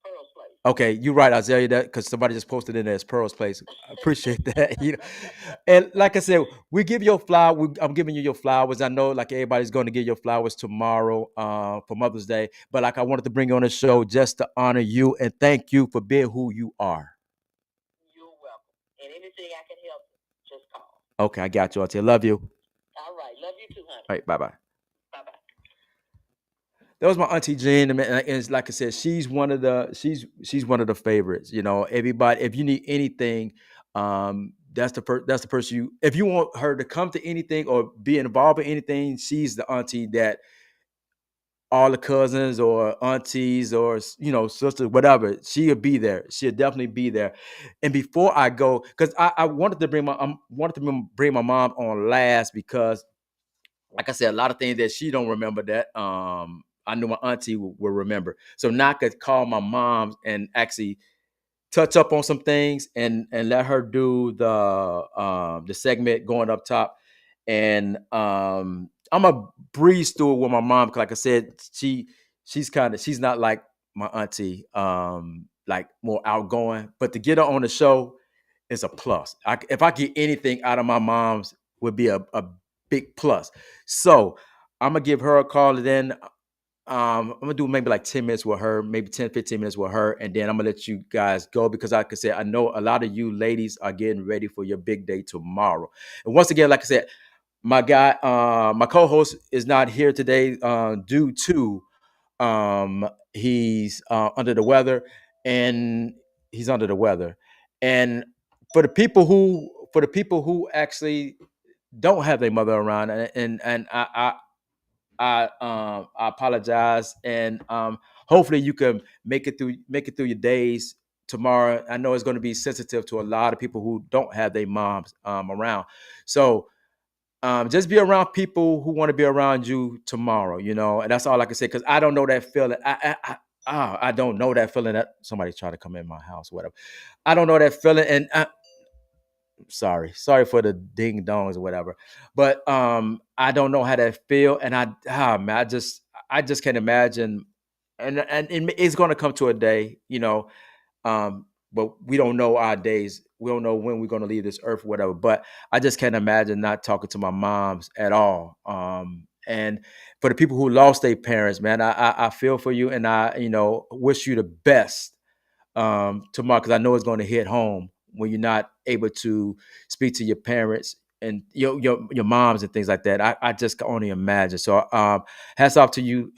Pearl's place. Okay, you're right, Isaiah. That because somebody just posted in there as Pearl's place. I appreciate that. And like I said, we give your flower. I'm giving you your flowers. I know, like everybody's going to get your flowers tomorrow for Mother's Day. But like, I wanted to bring you on the show just to honor you and thank you for being who you are. You're welcome. And anything I can help you, just call. Okay, I got you, Auntie. I love you. All right, love you too, honey. All right, bye bye. Bye bye. That was my auntie Jean, and it's like I said, she's one of the favorites. You know, everybody. If you need anything, that's the person you. If you want her to come to anything or be involved in anything, she's the auntie that all the cousins or aunties or sisters, whatever, she'll be there. She'll definitely be there. And before I go, because I wanted to bring bring my mom on last because, like I said, a lot of things that she don't remember that I knew my auntie will remember. So now I could call my mom and actually touch up on some things and let her do the segment going up top. And I'm a breeze through it with my mom. 'Cause like I said, she's not like my auntie, like more outgoing. But to get her on the show is a plus. If I get anything out of my mom's, would be a big plus. So I'm gonna give her a call, and then I'm gonna do maybe like 10 minutes with her, maybe 10, 15 minutes with her, and then I'm gonna let you guys go because like I said, I know a lot of you ladies are getting ready for your big day tomorrow. And once again, like I said, my guy, my co-host is not here today due to he's under the weather, and he's under the weather. And for the people who actually don't have their mother around, and I apologize, and hopefully you can make it through your days tomorrow. I know it's going to be sensitive to a lot of people who don't have their moms around. So just be around people who want to be around you tomorrow, and that's all I can say because I don't know that feeling. I don't know that feeling that somebody tried to come in my house, whatever. I don't know that feeling, and sorry for the ding dongs or whatever, but I don't know how that feel, and man, I just can't imagine, and it's going to come to a day, but we don't know our days. We don't know when we're going to leave this earth, whatever. But I just can't imagine not talking to my moms at all. And for the people who lost their parents, man, I feel for you, and I wish you the best tomorrow because I know it's going to hit home when you're not able to speak to your parents and your moms and things like that. I just can only imagine. So hats off to you,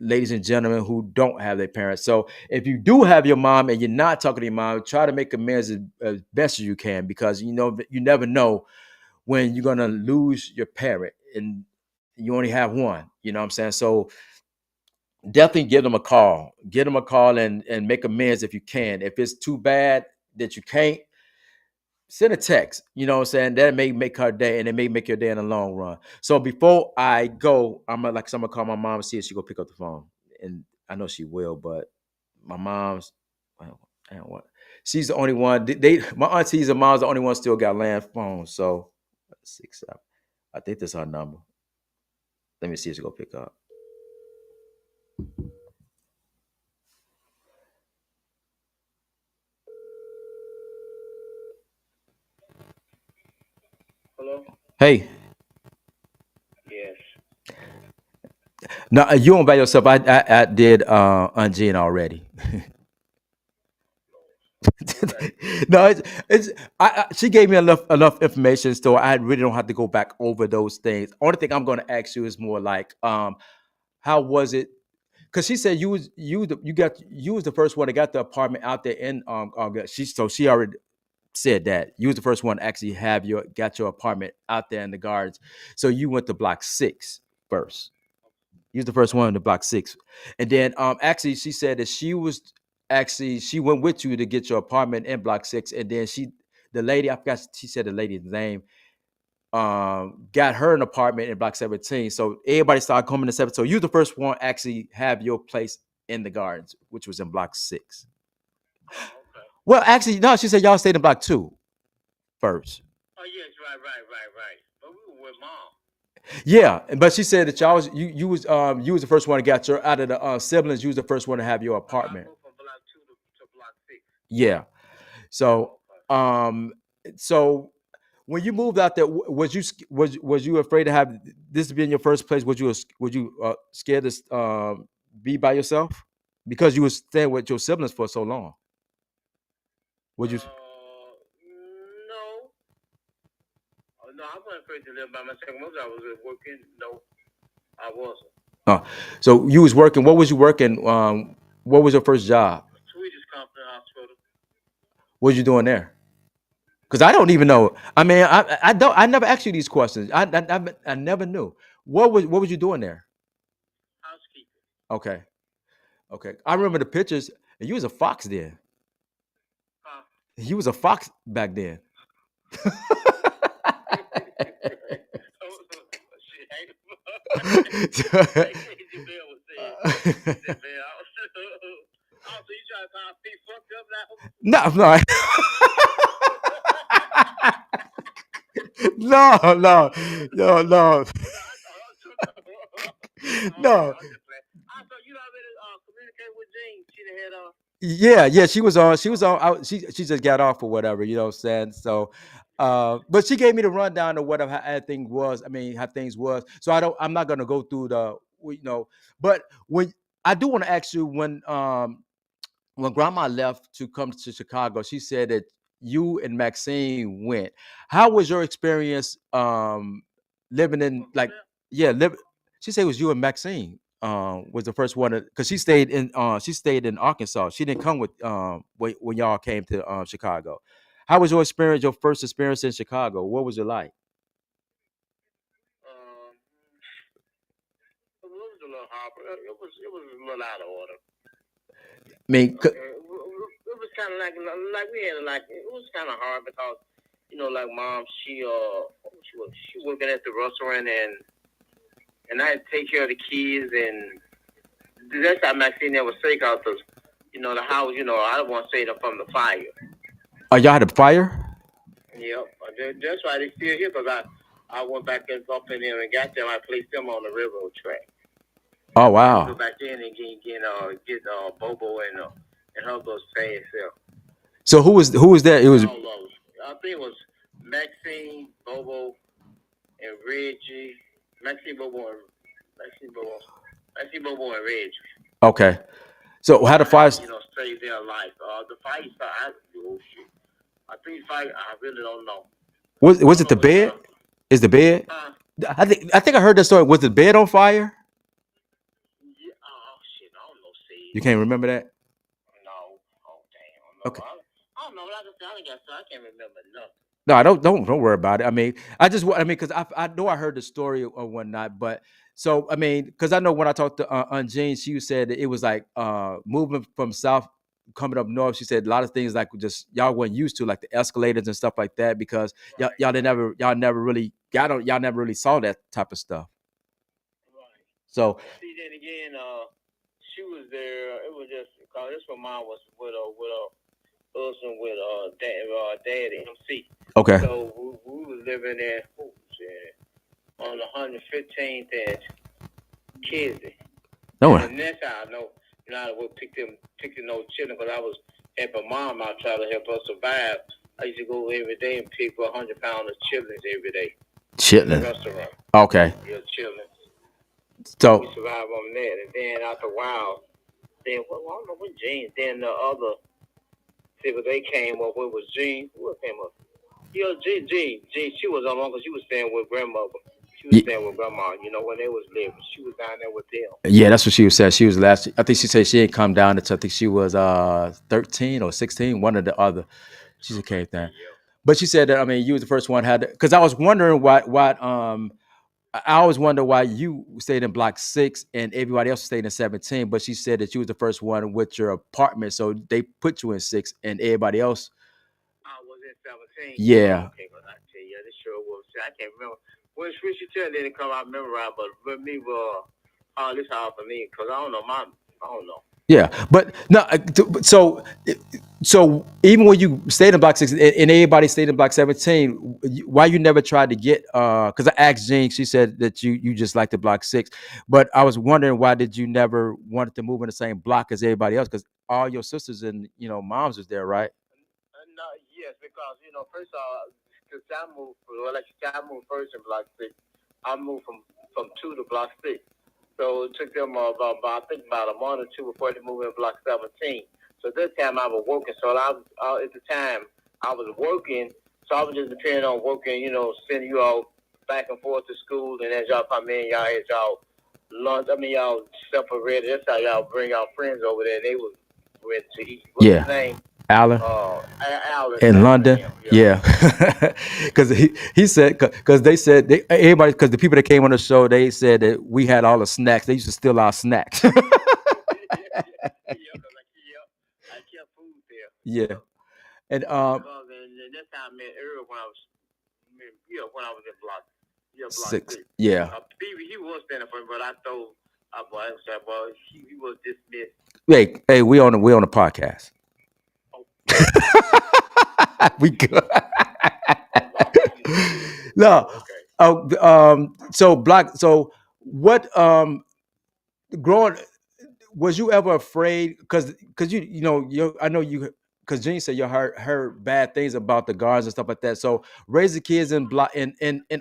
ladies and gentlemen who don't have their parents. So if you do have your mom and you're not talking to your mom, try to make amends as best as you can because you never know when you're gonna lose your parent and you only have one. You know what I'm saying? So definitely give them a call. Give them a call and make amends if you can. If it's too bad that you can't, send a text. You know what I'm saying? That may make her day and it may make your day in the long run. So before I go, I'm gonna call my mom and see if she go pick up the phone. And I know she will, but my mom's well, I don't want she's the only one. My aunties and moms the only one still got land phones. So 6 7. I think that's her number. Let me see if she go pick up. Hello? Hey, Yes. no, you don't by yourself. I did Aunt Jean already. No, she gave me enough information, so I really don't have to go back over those things. Only thing I'm going to ask you is more like, how was it? Because she said you was the first one that got the apartment out there in she already said that you was the first one to actually got your apartment out there in the gardens. So you went to block 6 first. You was the first one to block 6, and then actually she said that she went with you to get your apartment in block 6, and then the lady I forgot she said the lady's name got her an apartment in block 17. So everybody started coming to 7. So you the first one actually have your place in the gardens, which was in block 6. Okay. Well, actually, no, she said y'all stayed in block 2 first. Oh, yes, right. But we were with mom. Yeah, but she said that y'all was you was the first one to got your out of the siblings. You was the first one to have your apartment. I moved from block 2 to block 6. Yeah. So Okay. so when you moved out there, was you afraid to have this to be in your first place? Was you scared to be by yourself because you was staying with your siblings for so long? Would you? No. Oh, no, I wasn't afraid to live by myself. Most I was working. No, I wasn't. Uh, so you was working. What was you working? What was your first job? Swedish company hospital. What was you doing there? Because I don't even know. I mean, I don't. I never asked you these questions. I never knew. What was you doing there? Housekeeping. Okay, okay. I remember the pictures. And you was a fox then. Huh? You was a fox back then. Shit, like Crazy Bill was saying. Oh, so you trying to find me fucked up now? No, no. No, no, no, no. No. I'm just playing. I thought you already communicate with Jean. She the head of. Yeah, she was on. She was on. She just got off or whatever. You know what I'm saying? So, but she gave me the rundown of what how things was. I mean, how things was. So I'm not gonna go through But when I do want to ask you when grandma left to come to Chicago, she said that you and Maxine went. How was your experience living in like yeah, she said it was you and Maxine was the first one because she stayed in Arkansas. She didn't come with when y'all came to Chicago. How was your experience, your first experience in Chicago? What was it like? Um, it was a little hard, but it was a little out of order. I mean, It was kind of like we had it was kind of hard because like mom she working at the restaurant and I had to take care of the kids and that's how Maxine never say because the house I don't want to say them from the fire. y'all had a fire? Yep, that's why they still here because I went back and up in there and got them. I placed them on the railroad track. Oh I had to go wow. back in and get Bobo and her go say itself. So who was that? It was All those. I think it was Maxine, Bobo, and Reggie. Maxine, Bobo, and Maxine, Bobo, Maxine, Bobo, and Reggie. okay. So how the fire? Save their life. The fight started. Oh shit! I think fight. I really don't know. I Was don't it know the what bed? Is the bed? I think I heard that story. Was the bed on fire? Yeah, oh shit! I don't know. See. You can't remember that? No. Oh damn. No. Okay. I don't know. Like I said, I guess so. I can't remember nothing. No, I don't worry about it. I mean, because I know I heard the story or whatnot, but so I mean, because I know when I talked to Aunt Jean, she said that it was like moving from south coming up north. She said a lot of things like just y'all weren't used to, like the escalators and stuff like that, because y'all never really saw that type of stuff. Right. So See, then again, she was there. It was just because this when mom was with her husband with dad at MC. okay, So we was living there on the 115th and Kizzy. no And one. the next time I know, I would pick them those children because I was helping mom out trying to help her survive. I used to go every day and pick 100 pounds of chitlins every day in the Chitlin. restaurant. Okay, Yeah, chitlins. so We survived on that, and then after a while, then I don't know what Gene. Then the other, see what they came up with was Gene. Who came up? Yeah, Gene. She was on because she was staying with grandmother. She was staying with grandma. When they was living, she was down there with them. yeah, that's what she was saying. She was last. I think she said she didn't come down until I think she was 13 or 16, one or the other. She just came down. Yeah. But she said that I mean you was the first one had because I was wondering why I always wonder why you stayed in block 6 and everybody else stayed in 17. But she said that you was the first one with your apartment, so they put you in 6 and everybody else. I was in 17. Yeah. Okay, but I tell you, this sure was. I can't remember. When she tell didn't come, I remember right, but with me, this hard for me because I don't know I don't know. Yeah, but no. So even when you stayed in block 6 and everybody stayed in block 17, why you never tried to get? Because I asked Jean, she said that you just liked the block 6, but I was wondering why did you never wanted to move in the same block as everybody else? Because all your sisters and moms was there, right? No, yes, because first of all, because I moved, I moved first in block 6. I moved from 2 to block 6. So it took them about I think about a month or two before they moved in block 17. So this time I was working. So at the time I was working. So I was just depending on working. Sending you all back and forth to school, and as y'all come in, y'all had y'all lunch. I mean, y'all separated. That's how y'all bring y'all friends over there. They was ready to eat. What's his name? Alan. Alan. In London, yeah, because he said because they said everybody because the people that came on the show they said that we had all the snacks. They used to steal our snacks. Yeah, because I kept food there. Yeah, and And that's how I met Earl when I was in block 6. 6. Yeah. He was standing for me, but I told boy, he was dismissed. Hey, we on a podcast. Oh, We good. no, No. okay. So block. So what? growing, was you ever afraid? Because you I know you, because Jean said you heard bad things about the guards and stuff like that. So raising kids in block in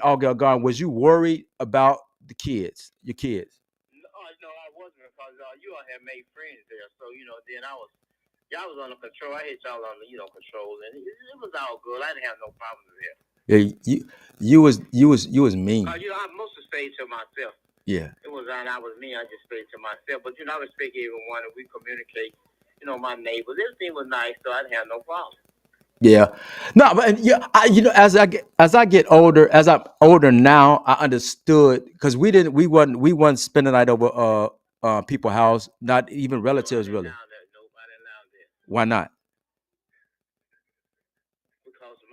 Auger Garden, was you worried about the kids, your kids? No, I wasn't because you all had made friends there. So then y'all was under control. I had y'all under control, and it was all good. I didn't have no problems there. Yeah, you was mean. I mostly stayed to myself. Yeah. It was I was me. I just stayed to myself. But I respect everyone, and we communicate. My neighbors. Everything was nice, so I didn't have no problem. Yeah, no, but yeah, as I get older, as I'm older now, I understood because we wasn't spending the night over people's house, not even relatives really. Nope, I didn't allow that. Why not? Because of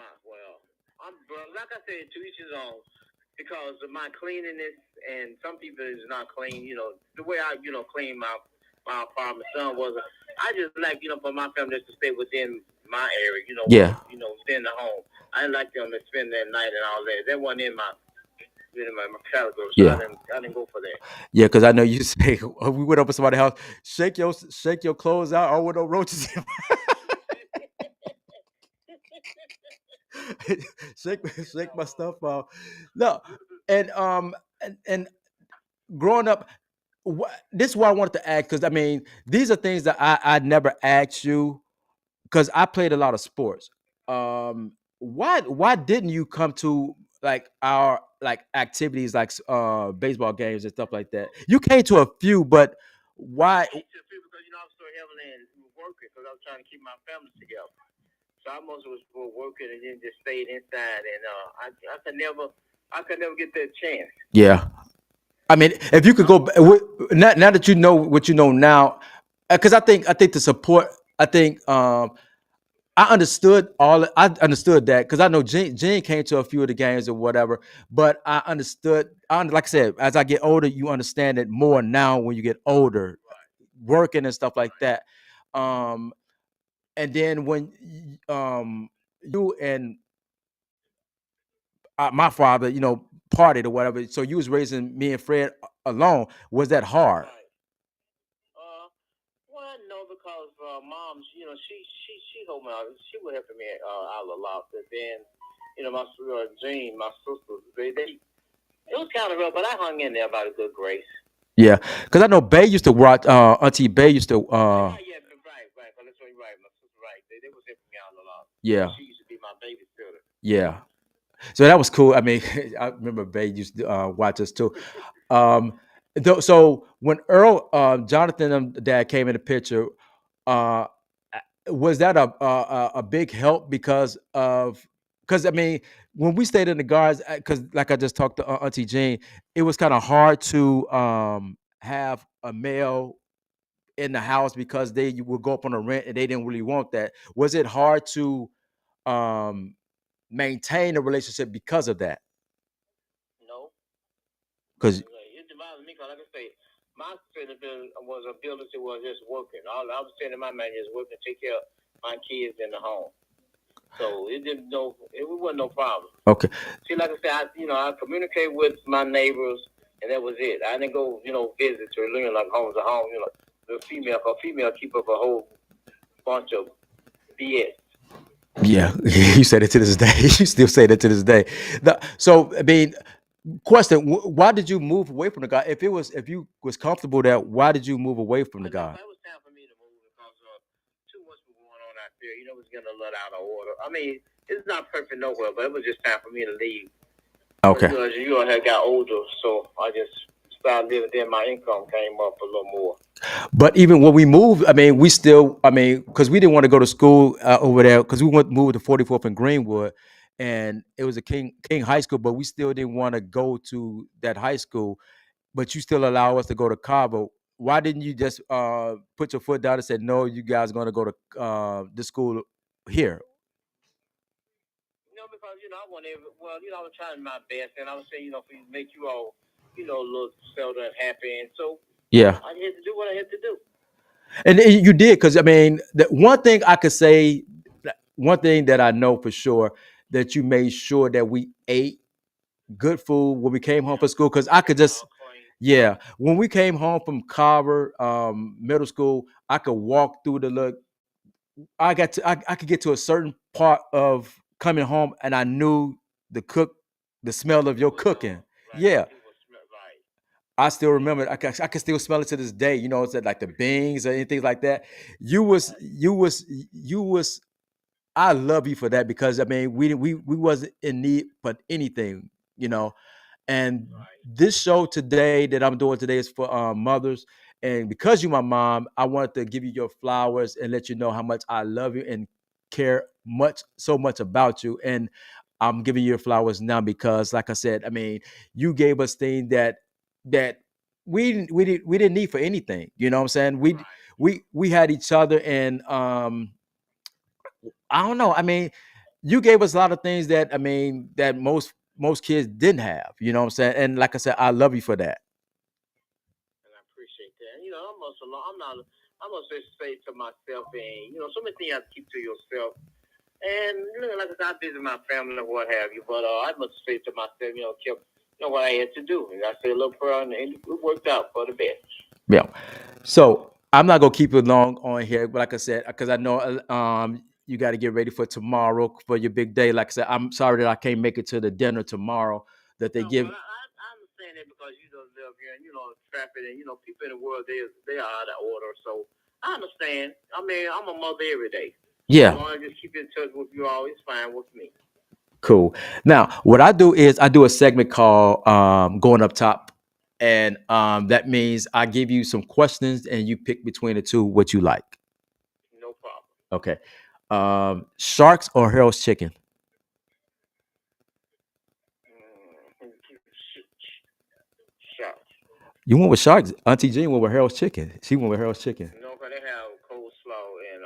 like I said, to each his own. Because of my cleanliness, and some people is not clean. The way I clean my apartment. Son was I just like for my family just to stay within my area. Yeah. Within the home. I didn't like them to spend that night and all that. That wasn't in my category. So Yeah. I didn't go for that. Yeah, because I know you say we went over to somebody's house, shake your clothes out, or with no roaches. shake my stuff out. No, and growing up, this is what I wanted to ask, because I mean these are things that I never asked you, because I played a lot of sports. Why didn't you come to like our like activities like baseball games and stuff like that? You came to a few, but why? I came to a few because I was so heavily working because I was trying to keep my family together. So I mostly was working and then just stayed inside, and I could never get that chance. Yeah, I mean, if you could go now that you know what you know now, because I think the support. I think I understood that because I know Gene came to a few of the games or whatever, but I understood. Like I said, as I get older, you understand it more now when you get older, working and stuff like that. Um, and then when you and my father, partied or whatever, so you was raising me and Fred alone. Was that hard? Right. Well, no, because mom, she helped me out. She was helping me out a lot. But then, my Jean, my sisters, they it was kind of rough, but I hung in there about a good grace. Yeah, because I know Bay used to watch. Auntie Bay used to. Yeah, right. But that's right. My sister, right. They was helping me out a lot. Yeah. She used to be my babysitter. Yeah. So that was cool. I mean, I remember Bay used to watch us too. So when Earl, Jonathan, dad came in the picture, uh, was that a big help because I mean when we stayed in the guards, because like I just talked to Auntie Jane, it was kind of hard to have a male in the house because they would go up on a rent and they didn't really want that. Was it hard to um, maintain a relationship because of that? No. Because It bothers me because, like I say, my ability was just working. All I was saying to my man is working, take care of my kids in the home. So it wasn't no problem. Okay. See, like I said, I communicate with my neighbors, and that was it. I didn't go, visit to like home to home. The female keep up a whole bunch of BS. Yeah, you said it to this day. You still say that to this day. So I mean, question: why did you move away from the guy? If you was comfortable there, why did you move away from the guy? It was time for me to move because too much was going on out there. It was getting a lot out of order. I mean, it's not perfect nowhere, but it was just time for me to leave. Okay. Because you had got older, so I just started living. Then my income came up a little more. But even when we moved, I mean, because we didn't want to go to school over there because we moved to 44th and Greenwood, and it was a King High School, but we still didn't want to go to that high school. But you still allow us to go to Cabo. Why didn't you just put your foot down and said, no, you guys are going to go to the school here? Because I wanted. Well, I was trying my best, and I was saying, for make you all, look settled and happy, and so Yeah, I had to do what I had to do. and you did, because I mean, the one thing I could say, one thing that I know for sure, that you made sure that we ate good food when we came home from school, because I could just, Yeah, when we came home from Carver middle school, I could walk through the look. I could get to a certain part of coming home, and I knew the cook, the smell of It your was cooking. right. Yeah, It was right. I still remember it. I can still smell it to this day. You know, it's like the beans or anything like that. You was. I love you for that because I mean we wasn't in need for anything. You know, and Right. this show today that I'm doing today is for mothers. And because you're my mom, I wanted to give you your flowers and let you know how much I love you and care so much about you. And I'm giving you your flowers now because, like I said, I mean, you gave us things that we didn't need for anything. You know what I'm saying? Right. We had each other, and I don't know. I mean, you gave us a lot of things that I mean that most kids didn't have. You know what I'm saying? And like I said, I love you for that. And I appreciate that. You know, I'm also I'm not. I must just say to myself, and so many things you have to keep to yourself. And like I said, I visit my family and what have you. But I must say to myself, kept what I had to do. And I said a little prayer, and it worked out for the best. Yeah. So I'm not gonna keep it long on here, but like I said, because I know you got to get ready for tomorrow for your big day. Like I said, I'm sorry that I can't make it to the dinner tomorrow that they No, well, give. I understand that because you don't live here, and traffic, and people in the world they are out of order. So I understand. I mean, I'm a mother every day. So as Yeah. long as I just keep in touch with you, always fine with me. Cool. Now, what I do is I do a segment called "Going Up Top," and that means I give you some questions and you pick between the two what you like. No problem. Okay. Sharks or Harold's Chicken? Shots. You went with Sharks. Auntie Jean went with Harold's Chicken. She went with Harold's Chicken. Cause they have coleslaw and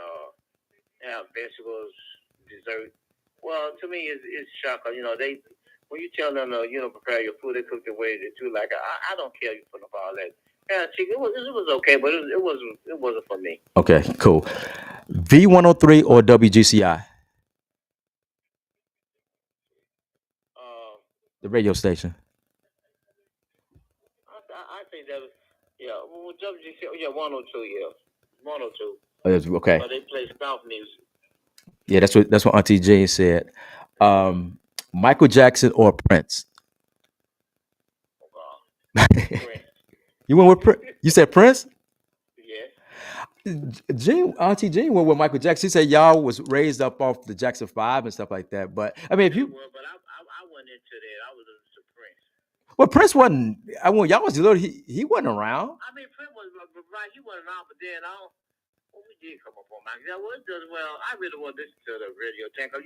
they have vegetables, dessert. Well, to me, it's shocker. They when you tell them to prepare your food, they cook the way they do. Like I don't care you put up all that. Yeah, chicken. It was okay, but it wasn't for me. Okay, cool. V103 or WGCI, Uh, the radio station. I think that was yeah. Well, WGC, yeah, 102, yeah, 102. Okay. But they play South music. Yeah, that's what Auntie Jean said. Michael Jackson or Prince? Prince. You went with Prince? You said Prince? Yes. Auntie Jean went with Michael Jackson. She said y'all was raised up off the Jackson 5 and stuff like that. But I mean, if They you were, but I went into that. I was into Prince. well, Prince wasn't. I mean, y'all was little. He wasn't around. I mean, Prince was right. He wasn't around, but then well, we did come up on Michael. Yeah, well, it does well. I really want to listen to the radio thing because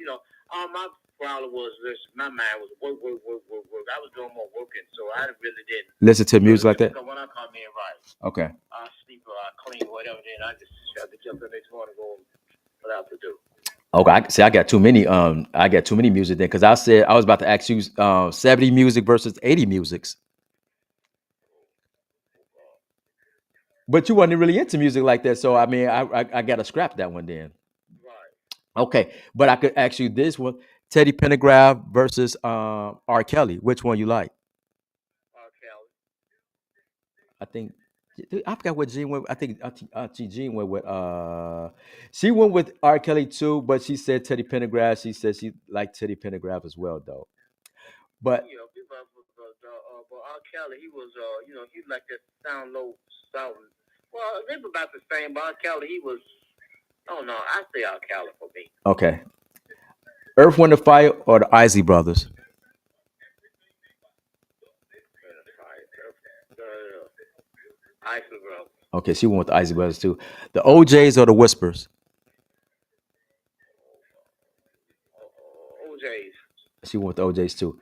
my problem was this. My mind was work, work, work, work, work. I was doing more working, so I really didn't Listen to music like that. because when I come in, right, Okay. I sleep or I clean whatever. Then I just have to get up the next morning and go what I have to do. Okay, I got too many. I got too many music then because I said I was about to ask you 70 music versus 80 musics, but you wasn't really into music like that. So I mean, I got to scrap that one then. Right. Okay, but I could ask you this one: Teddy Pendergrass versus R. Kelly. Which one you like? Kelly. I think I forgot what Jean went. I think Auntie Jean went with. She went with R. Kelly too, but she said Teddy Pendergrass. She said she liked Teddy Pendergrass as well, though. But Yeah, but R. Kelly, he was, he like that sound low, sound. Well, they were about the same, but R. Kelly, he was. Oh no, I say R. Kelly for me. okay, Earth, Wind, and Fire or the Isley Brothers. Isley Brothers. Okay, she went with the Isley Brothers too. The OJ's or the Whispers. OJ's. She went with the OJ's too.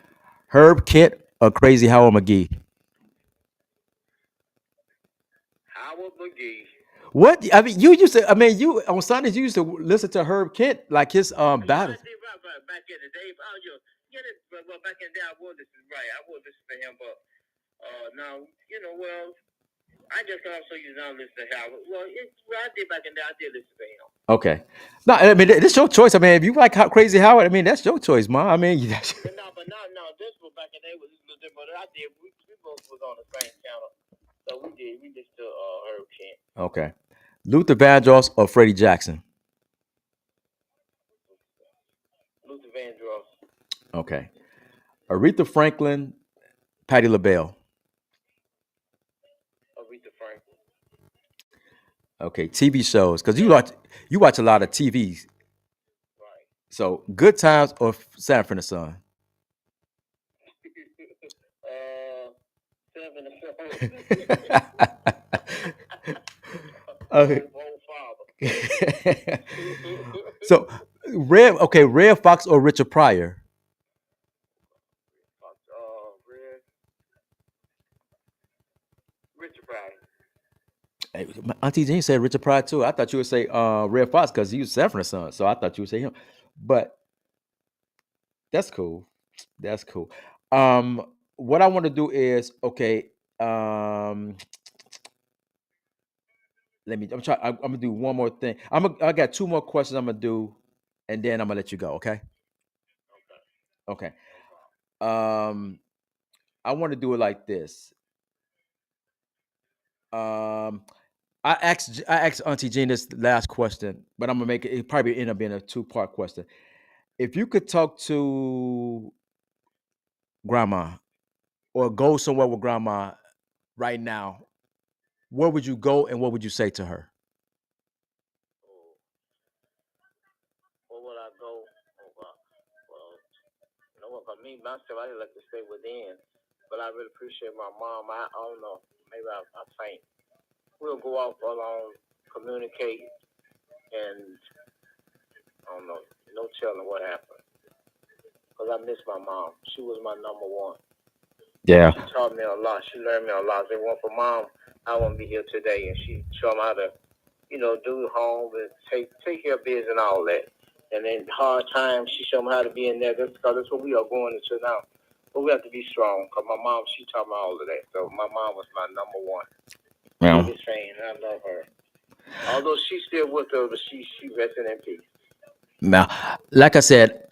Herb Kent or Crazy Howard McGee. Howard McGee. What I mean, you used to. I mean, you on Sundays you used to listen to Herb Kent like his battles. I did right back in the day. Well, back in the day, I would listen. Right, I would listen to him, but now well. I just also use on listen to Howard. Well, I did back in the day. I did listen to him. Okay. No, I mean it's your choice. I mean, if you like Crazy Howard, I mean that's your choice, man. I mean, But no, this was back in the day was a little different. But I did. We both was on the same channel. So we did. We just took Herb Kent. Okay. Luther Vandross or Freddie Jackson? Luther Vandross. Okay. Aretha Franklin, Patti LaBelle. Aretha Franklin. Okay. TV shows, because you watch a lot of TVs. Right. So Good Times or Sanford and the Son? Seven and seven. Okay. Father. So Red Fox or Richard Pryor? Red. Richard Pryor. Hey, my Auntie Jean said Richard Pryor too. I thought you would say Red Fox because you was Sanford and Son, so I thought you would say him. But that's cool. That's cool. What I want to do is okay. Um, let me. I'm gonna do one more thing. I got two more questions. I'm gonna do, and then I'm gonna let you go. Okay. Okay. Um, I want to do it like this. Um, I asked Auntie Jean this last question, but I'm gonna make it. It probably end up being a two-part question. If you could talk to grandma or go somewhere with grandma right now, where would you go and what would you say to her? Oh, where would I go? Oh, well, you know what? For me, myself, I just like to stay within. But I really appreciate my mom. I don't know. Maybe I think we'll go out alone, communicate, and I don't know. No telling what happened. Because I miss my mom. She was my number one. Yeah. She taught me a lot. She learned me a lot. If it weren't for mom, I wouldn't be here today. And she showed me how to, do home and take care of business and all that. And in hard times, she showed me how to be in there. Because that's what we are going into now. But we have to be strong. Because my mom, she taught me all of that. So my mom was my number one. Yeah. Biggest fan. I love her. Although she's still with us, but she resting in peace. Now, like I said,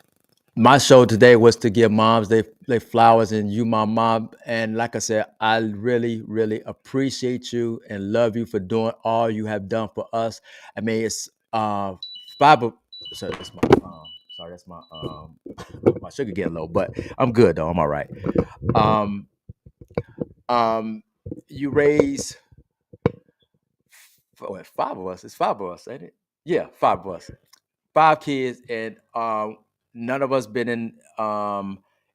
my show today was to give moms they flowers and you my mom. And like I said, I really, really appreciate you and love you for doing all you have done for us. I mean, it's five of sorry, that's my sorry, that's my sugar getting low, but I'm good though. I'm all right. Um you raise five of us. It's five of us, ain't it? Yeah, five of us. Five kids, and none of us been in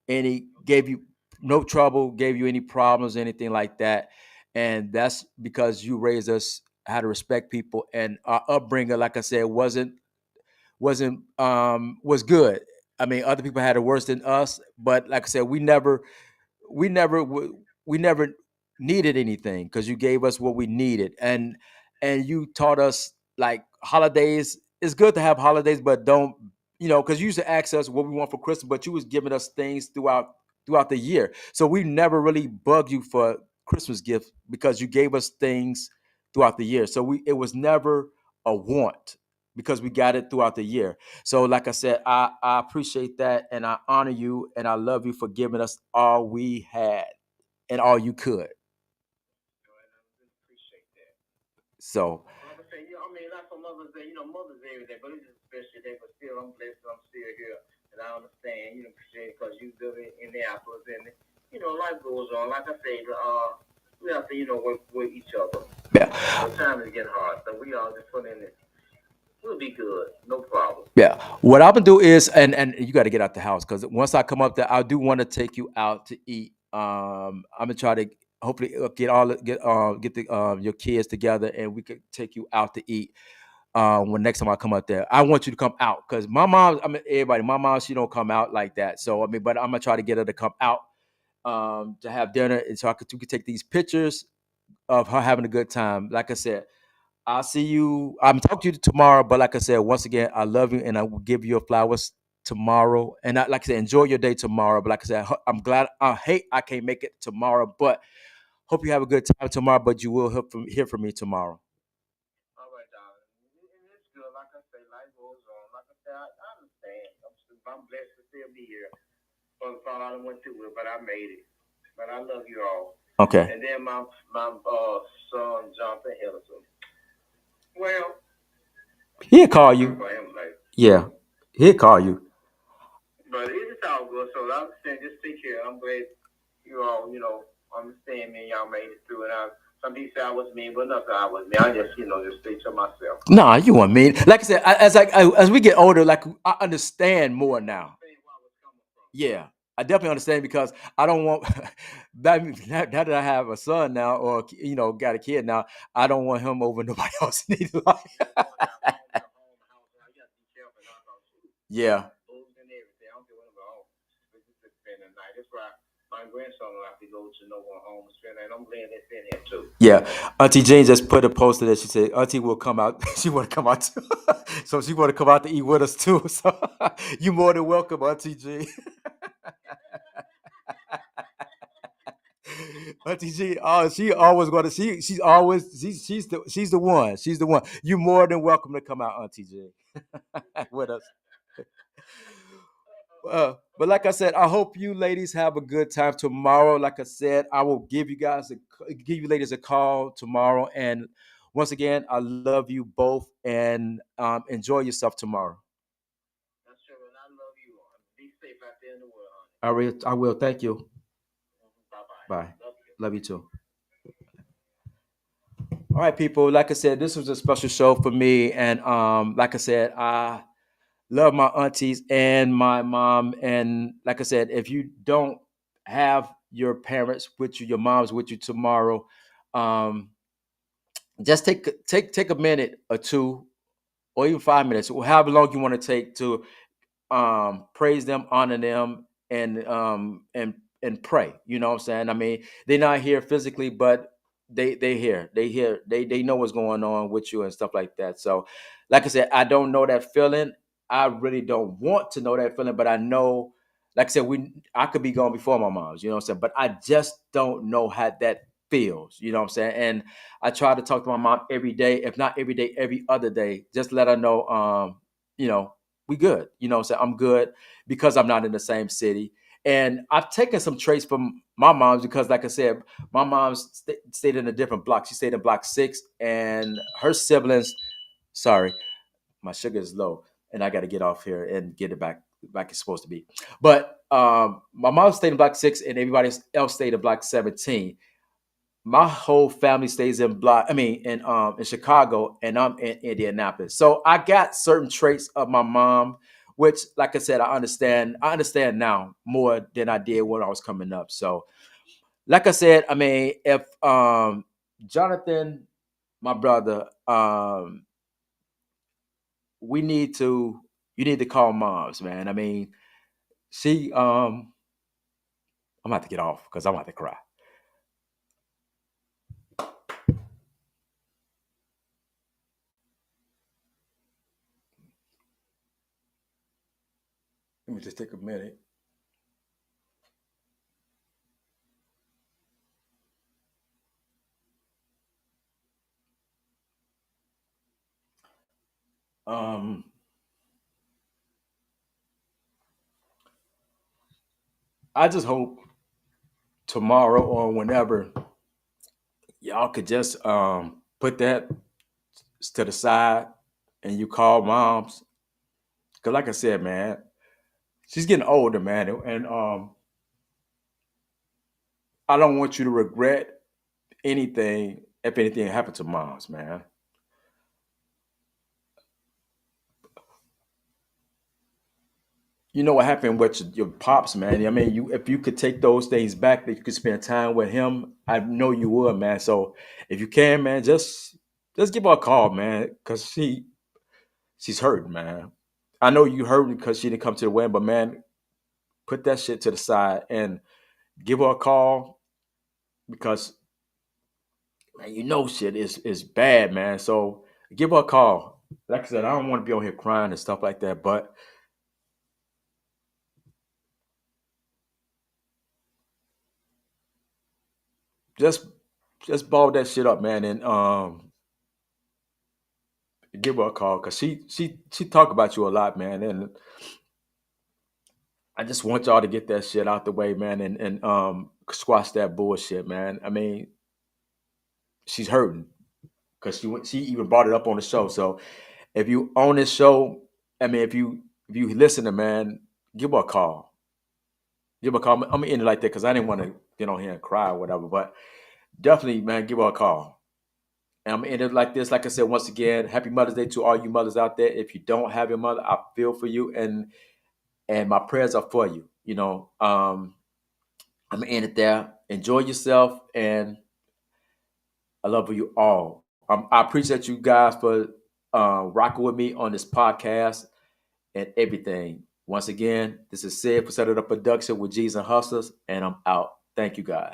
any gave you no trouble, gave you any problems, anything like that. And that's because you raised us how to respect people, and our upbringing, like I said, was good. I mean, other people had it worse than us, but like I said, we never we never needed anything because you gave us what we needed, and you taught us like holidays. It's good to have holidays, but don't because you used to ask us what we want for Christmas, but you was giving us things throughout the year. So we never really bugged you for Christmas gifts because you gave us things throughout the year. So it was never a want because we got it throughout the year. So, like I said, I appreciate that and I honor you and I love you for giving us all we had and all you could. Appreciate that. So, Like I say, I mean, not for Mother's Day, Mother's Day every day, but it's just a special day. But still, I'm blessed that I'm still here, and I understand, because you live in Indianapolis, and life goes on. Like I say, we have to, work with each other. yeah. The time is getting hard, so we all just put in it. We'll be good, no problem. Yeah. What I'm gonna do is, and you got to get out the house because once I come up there, I do want to take you out to eat. I'm gonna try to hopefully get the your kids together and we could take you out to eat. When next time I come up there, I want you to come out because my mom, I mean everybody, my mom, she don't come out like that. So I mean, but I'm gonna try to get her to come out to have dinner, and so we could take these pictures of her having a good time. Like I said, I'll see you. I'm talking to you tomorrow, but like I said, once again, I love you, and I will give you your flowers tomorrow. And like I said, enjoy your day tomorrow. But like I said, I'm glad. I hate I can't make it tomorrow, but hope you have a good time tomorrow. But you will hear from me tomorrow. All right, darling. And it's good. Like I say, life goes on. Like I say, I understand. I'm blessed to still be here. For the fall I went through it, but I made it. But I love you all. Okay. And then my son Jonathan Henderson. Well, He'll call I you. for him like, Yeah. He'll call you. but it's all good. So I'm saying, just take care. I'm glad you all, understand me. Y'all made it through, and some people say I was mean, but nothing I was mean. I just, just stay to myself. Nah, you want me. Like I said, as we get older, like I understand more now. Yeah, I definitely understand because I don't want now that I have a son now, or got a kid now, I don't want him over nobody else needs life. Yeah, My grandson will have to go to no one home and spend, and I'm glad they're in here too. yeah. Auntie Jane just put a poster that she said Auntie will come out. She want to come out too. So she want to come out to eat with us too. So you more than welcome, Auntie Jane. Auntie G, oh, she always going to. She's always she's the one. She's the one. You more than welcome to come out, Auntie G, with us. But like I said, I hope you ladies have a good time tomorrow. Like I said, I will give you ladies a call tomorrow. And once again, I love you both and enjoy yourself tomorrow. That's true, and I love you all. Be safe out there in the world, honey. I will. Thank you. Bye bye. Bye. Love you. Love you too. All right, people. Like I said, this was a special show for me, and like I said, I love my aunties and my mom. And like I said, if you don't have your parents with you, your moms with you tomorrow, um, just take a minute or two, or even 5 minutes, or however long you want to take to praise them, honor them, and pray. You know what I'm saying? I mean, they're not here physically, but they know what's going on with you and stuff like that. So, like I said, I don't know that feeling. I really don't want to know that feeling, but I know, like I said, I could be gone before my mom's. You know what I'm saying? But I just don't know how that feels. You know what I'm saying? And I try to talk to my mom every day, if not every day, every other day, just let her know, you know, we good. You know what I'm saying? I'm good because I'm not in the same city. And I've taken some traits from my mom's because, like I said, my mom stayed in a different block. She stayed in block 6, and her siblings, sorry, my sugar is low, and I got to get off here and get it back it's supposed to be. But my mom stayed in block 6, and everybody else stayed in block 17. My whole family stays in in Chicago, and I'm in Indianapolis. So I got certain traits of my mom, which, like I said, I understand now more than I did when I was coming up. So like I said, I mean, if Jonathan, my brother, we need to you need to call moms, man. I mean, she I'm about to get off because I'm about to cry. Let me just take a minute. Um I just hope tomorrow or whenever y'all could just put that to the side and you call moms. Cause like I said, man, she's getting older, man, and I don't want you to regret anything if anything happened to moms, man. You know what happened with your pops, man. I mean, you if you could take those things back, that you could spend time with him, I know you would, man. So if you can, man, just give her a call, man, because she's hurting, man. I know you hurting because she didn't come to the wedding, but man, put that shit to the side and give her a call because man, you know shit is bad, man. So give her a call. Like I said, I don't want to be on here crying and stuff like that, but just just ball that shit up, man, and give her a call because she talk about you a lot, man, and I just want y'all to get that shit out the way, man, and squash that bullshit, man. I mean, she's hurting because she even brought it up on the show. So if you own this show, I mean, if you listen to, man, give her a call. Give her a call. I'm gonna end it like that because I didn't want to get on here and cry or whatever. But definitely, man, give her a call. And I'm gonna end it like this. Like I said, once again, happy Mother's Day to all you mothers out there. If you don't have your mother, I feel for you, and my prayers are for you. I'm gonna end it there. Enjoy yourself, and I love you all. I appreciate you guys for rocking with me on this podcast and everything. Once again, this is Ced for Ced It Up Production with G's and Hustlers, and I'm out. Thank you, guys.